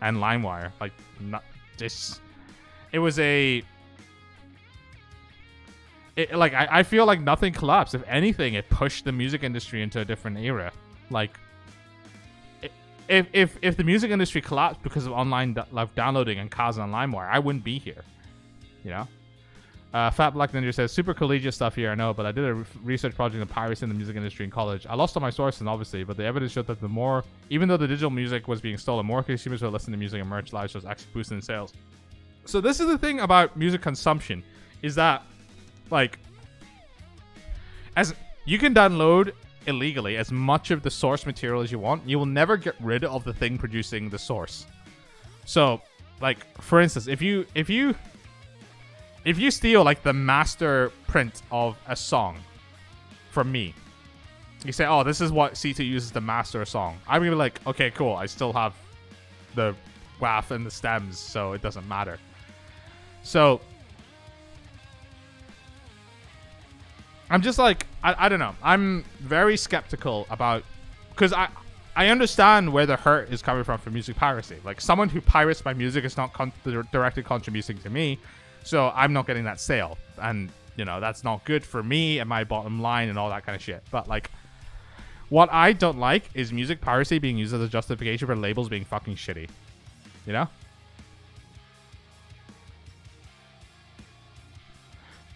and LimeWire. Like, not just... It was a... I feel like nothing collapsed. If anything, it pushed the music industry into a different era. Like... If the music industry collapsed because of online downloading and Kazaa and LimeWire, I wouldn't be here. You know? Fat Black Ninja says, super collegiate stuff here, I know, but I did a research project on piracy in the music industry in college. I lost all my sources, obviously, but the evidence showed that even though the digital music was being stolen, more consumers were listening to music and merch live shows actually boosting sales. So this is the thing about music consumption, is that, like, as you can download illegally as much of the source material as you want, you will never get rid of the thing producing the source. So, like, for instance, if you steal like the master print of a song from me, you say, oh, this is what Sithu uses to master a song, I'm gonna be like, okay, cool, I still have the WAF and the stems, so it doesn't matter. So I'm just like, I don't know. I'm very skeptical about, because I understand where the hurt is coming from for music piracy. Like, someone who pirates my music is not directly contributing to me, so I'm not getting that sale. And, you know, that's not good for me and my bottom line and all that kind of shit. But, like, what I don't like is music piracy being used as a justification for labels being fucking shitty. You know?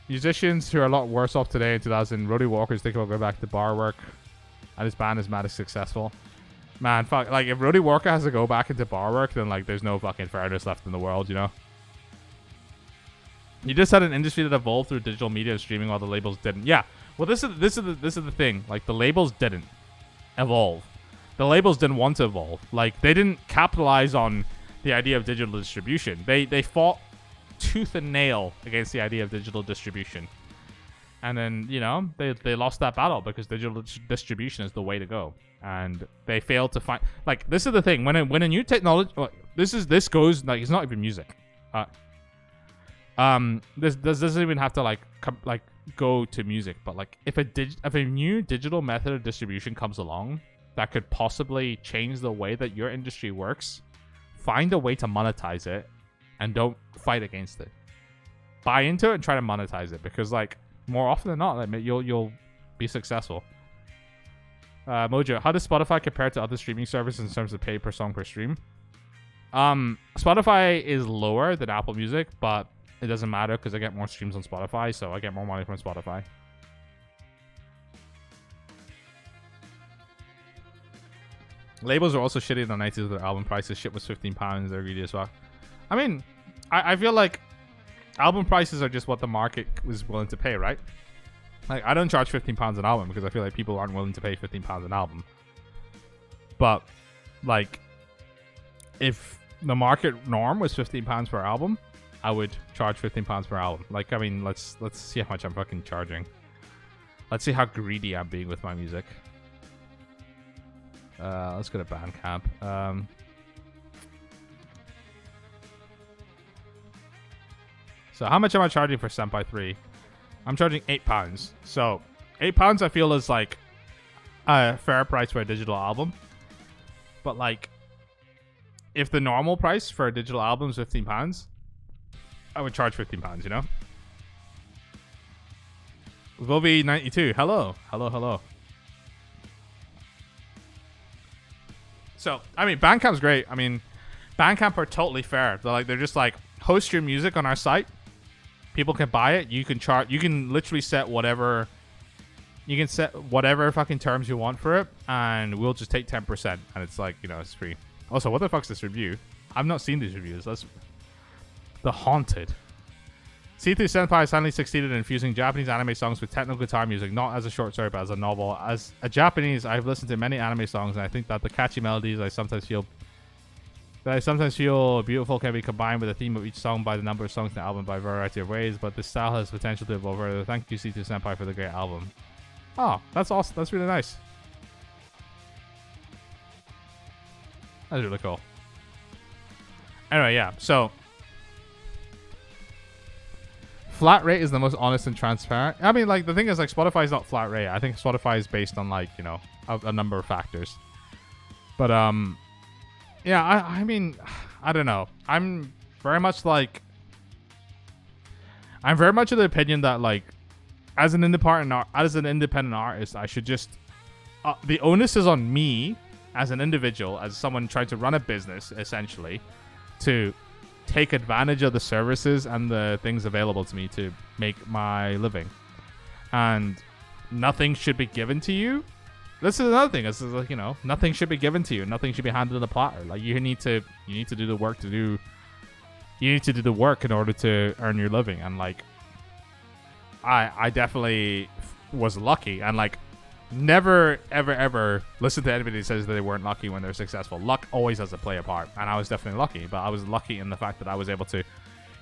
Musicians who are a lot worse off today in 2000, Roddy Walker's thinking about going back to bar work, and his band is mad successful. Man, fuck, like, if Roddy Walker has to go back into bar work, then, like, there's no fucking fairness left in the world, you know? You just had an industry that evolved through digital media and streaming while the labels didn't. Yeah, well, this is the thing. Like, the labels didn't evolve. The labels didn't want to evolve. Like, they didn't capitalize on the idea of digital distribution. They fought tooth and nail against the idea of digital distribution, and then, you know, they lost that battle because digital distribution is the way to go, and they failed to find, like, this is the thing, when a new technology, this goes, like, it's not even music, this doesn't even have to like go to music, but like, if a new digital method of distribution comes along that could possibly change the way that your industry works, find a way to monetize it. And don't fight against it. Buy into it and try to monetize it, because, like, more often than not, like, you'll be successful. Mojo, how does Spotify compare to other streaming services in terms of pay per song per stream? Spotify is lower than Apple Music, but it doesn't matter because I get more streams on Spotify, so I get more money from Spotify. Labels are also shitty in the 90s with their album prices. Shit was £15. They're greedy as well. I mean, I feel like album prices are just what the market was willing to pay, right? Like, I don't charge £15 an album because I feel like people aren't willing to pay £15 an album. But, like, if the market norm was £15 per album, I would charge £15 per album. Like, I mean, let's see how much I'm fucking charging. Let's see how greedy I'm being with my music. Let's go to Bandcamp. So how much am I charging for Senpai 3? I'm charging £8. So £8 I feel is like a fair price for a digital album. But, like, if the normal price for a digital album is £15, I would charge £15, you know? Volvi92, hello. So, I mean, Bandcamp's great. I mean, Bandcamp are totally fair. They're just like, host your music on our site. People can buy it. You can literally set whatever. You can set whatever fucking terms you want for it, and we'll just take 10%. And it's like, you know, it's free. Also, what the fuck's this review? I've not seen these reviews. That's The Haunted. Sithu Senpai has finally succeeded in infusing Japanese anime songs with techno guitar music, not as a short story, but as a novel. As a Japanese, I've listened to many anime songs, and I think that the catchy melodies I sometimes feel beautiful can be combined with the theme of each song by the number of songs in the album by a variety of ways, but this style has potential to evolve further. Thank you, Sithu Senpai, for the great album. Oh, that's awesome. That's really nice. That's really cool. Anyway, yeah, so flat rate is the most honest and transparent. I mean, like, the thing is, like, Spotify is not flat rate. I think Spotify is based on, like, you know, a number of factors. But, yeah, I mean, I don't know. I'm very much of the opinion that, like, as an independent artist, I should just, the onus is on me as an individual, as someone trying to run a business, essentially, to take advantage of the services and the things available to me to make my living. And nothing should be given to you. This is another thing. This is, like, you know, nothing should be given to you. Nothing should be handed on a platter. Like, you need to do the work you need to do the work in order to earn your living. And, like, I definitely was lucky, and, like, never ever listen to anybody that says that they weren't lucky when they're successful. Luck always has to play a part, and I was definitely lucky. But I was lucky in the fact that I was able to,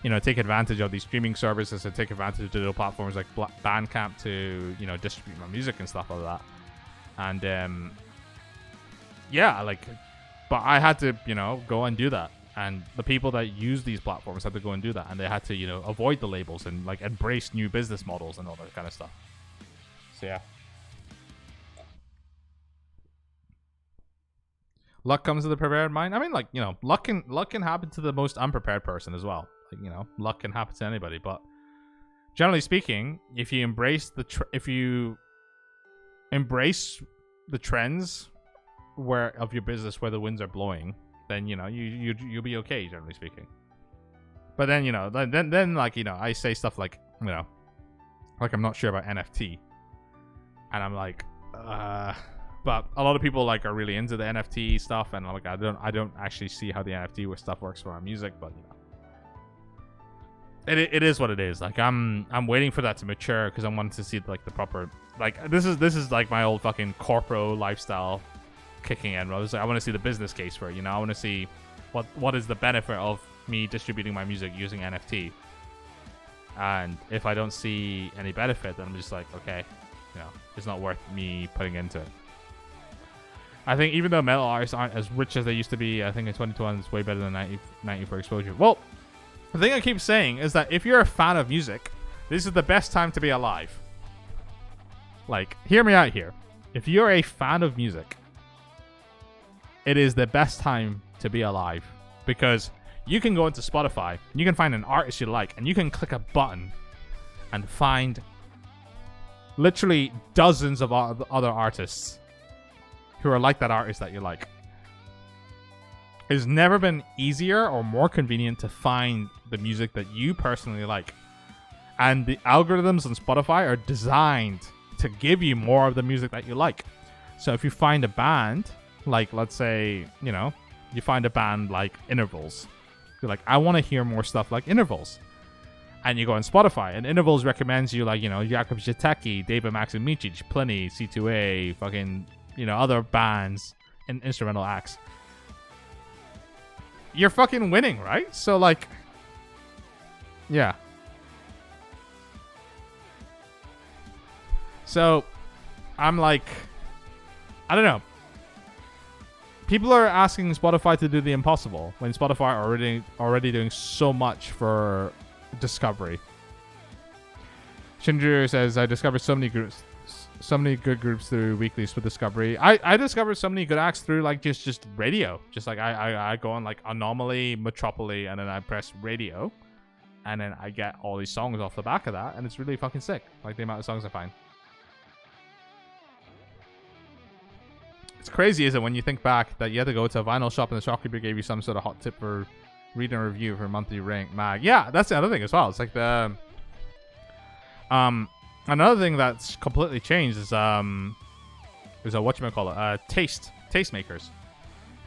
you know, take advantage of these streaming services and take advantage of digital platforms like Bandcamp to, you know, distribute my music and stuff like that. And yeah, like, but I had to, you know, go and do that. And the people that use these platforms had to go and do that, and they had to, you know, avoid the labels and, like, embrace new business models and all that kind of stuff. So yeah. Luck comes to the prepared mind. I mean, like, you know, luck can happen to the most unprepared person as well. Like, you know, luck can happen to anybody. But generally speaking, if you embrace the trends of your business where the winds are blowing, then, you know, you'll be okay, generally speaking. But then, you know, then like, you know, I say stuff like, you know, like, I'm not sure about NFT, and I'm like, but a lot of people, like, are really into the NFT stuff, and, like, I don't actually see how the NFT stuff works for our music, but, you know, it is what it is. Like, I'm waiting for that to mature, because I wanted to see, like, the proper, like, this is like my old fucking corpo lifestyle kicking in. I want to see the business case for it, you know. I want to see what is the benefit of me distributing my music using NFT. And if I don't see any benefit, then I'm just like, okay, you know, it's not worth me putting into it. I think even though metal artists aren't as rich as they used to be, I think in 2021 it's way better than 90 for exposure. Well, the thing I keep saying is that if you're a fan of music, this is the best time to be alive. Like, hear me out here. If you're a fan of music, it is the best time to be alive, because you can go into Spotify and you can find an artist you like, and you can click a button and find literally dozens of other artists who are like that artist that you like. It's never been easier or more convenient to find the music that you personally like. And the algorithms on Spotify are designed to give you more of the music that you like. So if you find a band, like, let's say, you know, you find a band like Intervals. You're like, I want to hear more stuff like Intervals. And you go on Spotify, and Intervals recommends you, like, you know, Jakub Jateki, David Maximicic, Pliny, C2A, fucking, you know, other bands and instrumental acts. You're fucking winning, right? So, like, yeah. So, I'm like, I don't know. People are asking Spotify to do the impossible when Spotify are already doing so much for discovery. Shinjiro says, I discovered so many good groups through weeklies with discovery. I discovered so many good acts through, like, just radio. Just like I go on, like, Anomaly, Metropoly, and then I press radio, and then I get all these songs off the back of that, and it's really fucking sick. Like, the amount of songs I find. It's crazy, isn't it, when you think back that you had to go to a vinyl shop and the shopkeeper gave you some sort of hot tip for reading a review for a monthly rank mag. Yeah, that's the other thing as well. It's like the another thing that's completely changed is a whatchamacallit, tastemakers.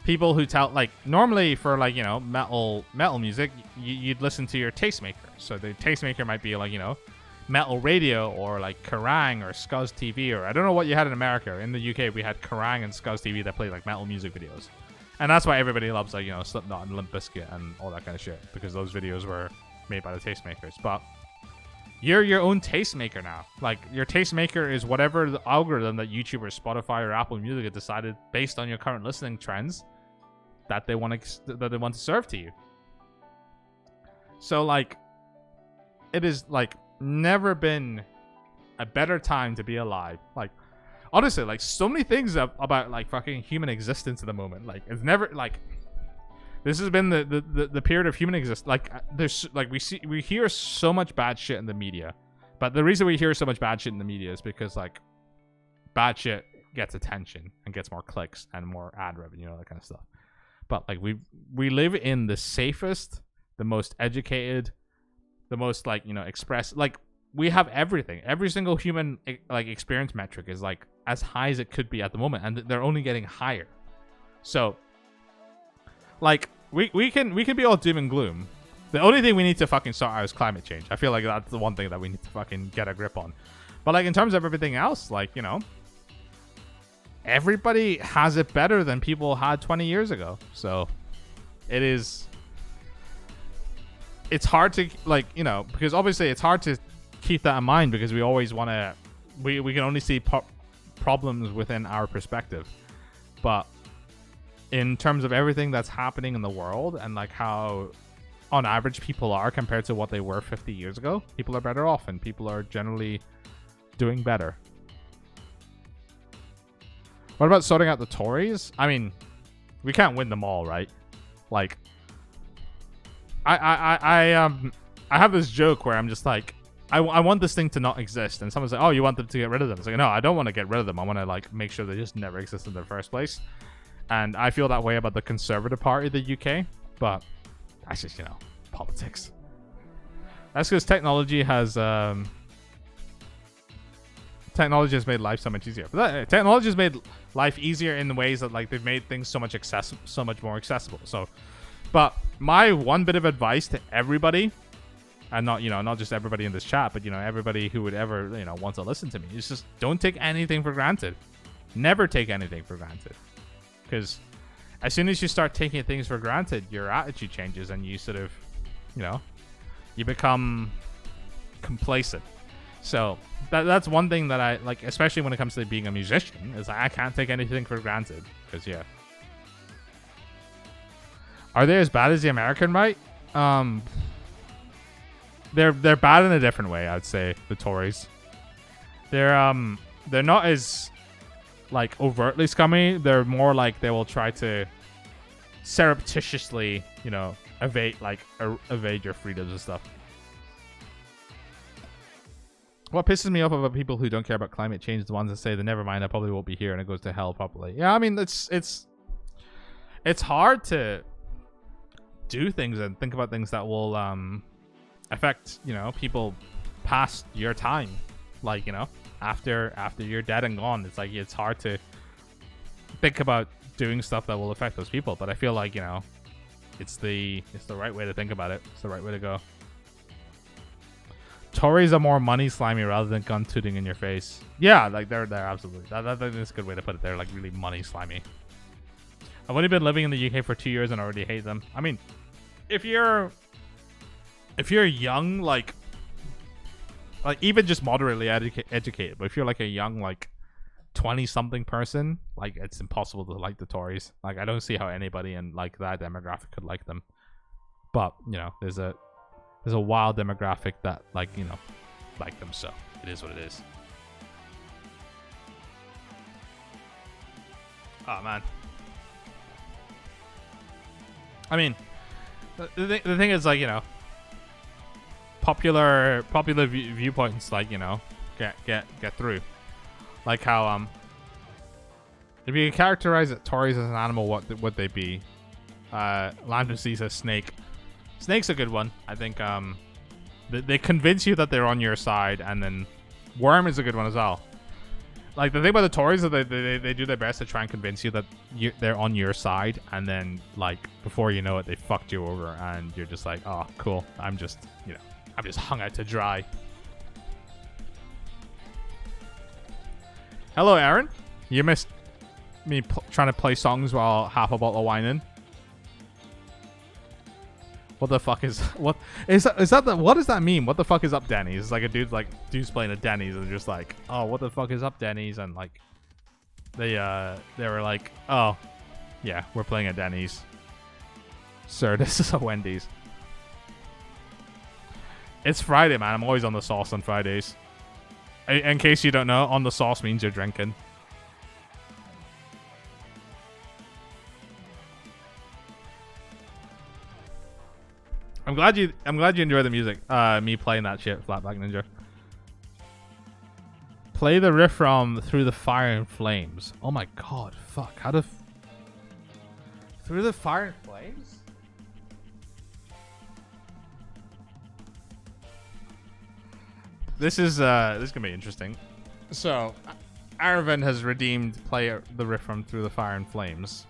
people who tell, like, normally for, like, you know, metal music, you'd listen to your tastemaker. So the tastemaker might be like, you know, metal radio or like Kerrang or Scuzz TV, or I don't know what you had in America. In the UK, we had Kerrang and Scuzz TV that played like metal music videos, and that's why everybody loves, like, you know, Slipknot and Limp Bizkit and all that kind of shit, because those videos were made by the tastemakers. But you're your own tastemaker now. Like, your tastemaker is whatever the algorithm that YouTube or Spotify or Apple Music have decided based on your current listening trends that they want to serve to you. So, like, it is like never been a better time to be alive. Like, honestly, like, so many things about like fucking human existence at the moment. Like, it's never like, this has been the period of human existence. Like, there's like, we hear so much bad shit in the media, but the reason we hear so much bad shit in the media is because, like, bad shit gets attention and gets more clicks and more ad revenue, all that kind of stuff. But like, we live in the safest, the most educated, the most, like, you know, express, like, we have everything. Every single human, like, experience metric is like as high as it could be at the moment, and they're only getting higher. So, like, we can be all doom and gloom. The only thing we need to fucking sort out is climate change. I feel like that's the one thing that we need to fucking get a grip on. But like, in terms of everything else, like, you know, everybody has it better than people had 20 years ago. So it's hard to, like, you know, because obviously it's hard to keep that in mind, because we always want to, we can only see problems within our perspective. But in terms of everything that's happening in the world, and like how on average people are compared to what they were 50 years ago, people are better off, and people are generally doing better. What about sorting out the Tories? I mean, we can't win them all, right? Like, I have this joke where I'm just like, I want this thing to not exist, and someone's like, oh, you want them to get rid of them? It's like, no, I don't want to get rid of them. I want to, like, make sure they just never exist in the first place. And I feel that way about the Conservative Party of the UK, but that's just, you know, politics. That's because technology has made life so much easier. But technology has made life easier in the ways that, like, they've made things so much more accessible. So, but my one bit of advice to everybody, and not, you know, not just everybody in this chat, but, you know, everybody who would ever, you know, want to listen to me, is just don't take anything for granted. Never take anything for granted. Because as soon as you start taking things for granted, your attitude changes, and you sort of, you know, you become complacent. So that's one thing that I like, especially when it comes to being a musician, is I can't take anything for granted. Because, yeah. Are they as bad as the American right? They're bad in a different way, I'd say, the Tories. They're not as, like, overtly scummy. They're more like, they will try to surreptitiously, you know, evade your freedoms and stuff. What pisses me off about people who don't care about climate change is the ones that say, never mind, I probably won't be here, and it goes to hell probably. Yeah, I mean, it's hard to do things and think about things that will affect, you know, people past your time. Like, you know, after you're dead and gone, it's like, it's hard to think about doing stuff that will affect those people. But I feel like, you know, it's the right way to think about it. It's the right way to go. Tories are more money slimy rather than gun tooting in your face. Yeah, like, they're absolutely, that's a good way to put it. They're like really money slimy. I've only been living in the UK for 2 years and I already hate them. I mean, if you're young, like even just moderately educated, but if you're like a young, like 20-something person, like, it's impossible to like the Tories. Like, I don't see how anybody in, like, that demographic could like them. But, you know, there's a wild demographic that, like, you know, like them, so it is what it is. Oh man. I mean, the thing is, like, you know, popular viewpoints, like, you know, get through. Like how if you characterize Tories as an animal, what would they be? Lambda sees a snake. Snake's a good one. I think they convince you that they're on your side, and then worm is a good one as well. Like, the thing about the Tories is that they do their best to try and convince you that they're on your side, and then, like, before you know it, they fucked you over, and you're just like, oh, cool. I'm just hung out to dry. Hello, Aaron. You missed me trying to play songs while half a bottle of wine in. What the fuck is what is that what does that mean? What the fuck is up, Denny's? It's like a dude's playing at Denny's and just like, oh, what the fuck is up, Denny's? And like they were like, oh yeah, we're playing at Denny's. Sir, this is a Wendy's. It's Friday, man. I'm always on the sauce on Fridays. In case you don't know, on the sauce means you're drinking. I'm glad you enjoy the music. Me playing that shit, Flatback Ninja. Play the riff from Through the Fire and Flames. Oh my god, fuck. How the Through the Fire and Flames? This is gonna be interesting. So, Aravind has redeemed play the riff from Through the Fire and Flames.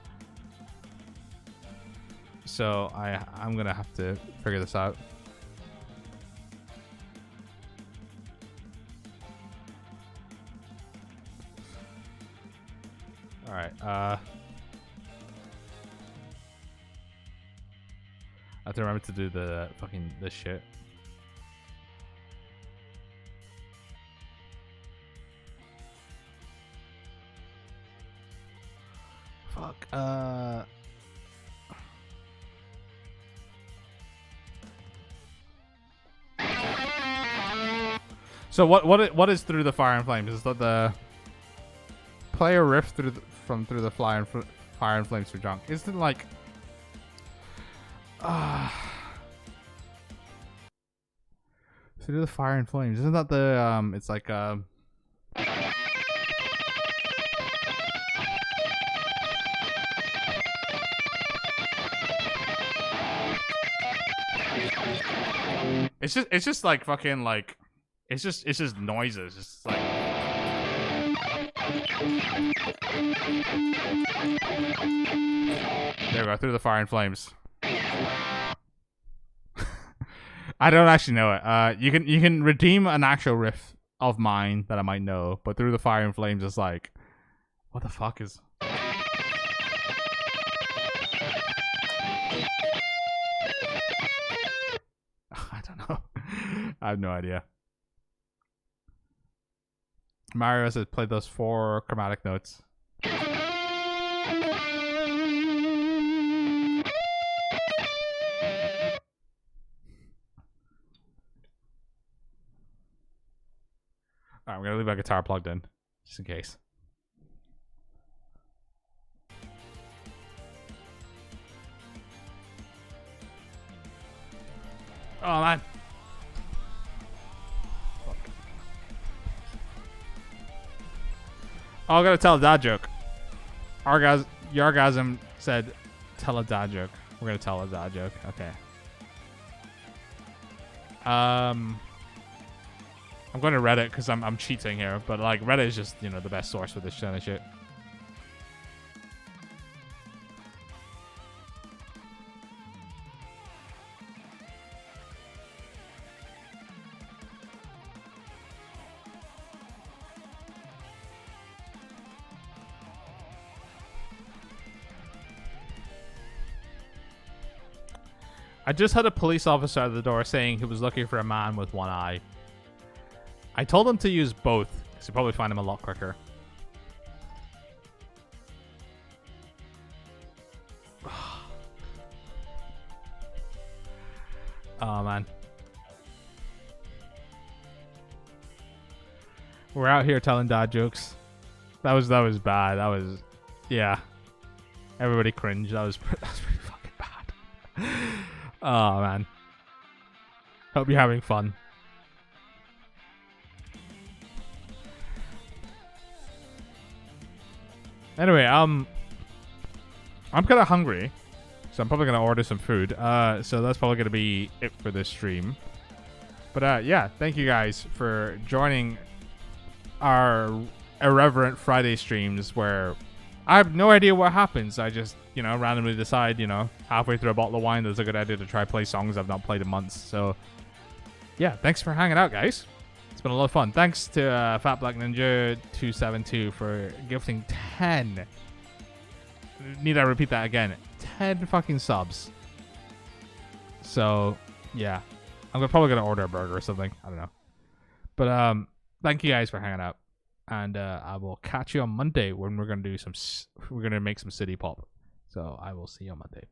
So I'm gonna have to figure this out. All right. I have to remember to do the fucking this shit. Fuck. So what is Through the Fire and Flames? Is that the play a riff through the fire and flames for junk? Isn't it like Through the Fire and Flames? Isn't that the it's like it's just like fucking like it's just noises. It's like there we go. Through the Fire and Flames. I don't actually know it. You can redeem an actual riff of mine that I might know, but Through the Fire and Flames is like, what the fuck is? I don't know. I have no idea. Mario says play those 4 chromatic notes. Alright, I'm gonna leave my guitar plugged in, just in case. Oh man. Oh, I gotta tell a dad joke. Yargasm said, tell a dad joke. We're gonna tell a dad joke. Okay. I'm going to Reddit because I'm cheating here, but like Reddit is just, you know, the best source for this kind of shit. I just had a police officer at the door saying he was looking for a man with one eye. I told him to use both, because you'll probably find him a lot quicker. Oh, man. We're out here telling dad jokes. That was bad. That was, yeah. Everybody cringed. That was pretty fucking bad. Oh, man. Hope you're having fun. Anyway, I'm kind of hungry, so I'm probably gonna order some food. So that's probably gonna be it for this stream. But yeah, thank you guys for joining our irreverent Friday streams where I have no idea what happens. I just, randomly decide, halfway through a bottle of wine, that's a good idea to try play songs I've not played in months. So, yeah, thanks for hanging out, guys. It's been a lot of fun. Thanks to Fat Black Ninja 272 for gifting 10. Need I repeat that again? 10 fucking subs. So, yeah. I'm probably going to order a burger or something. I don't know. But thank you guys for hanging out. And I will catch you on Monday when we're going to do we're going to make some city pop. So I will see you on Monday.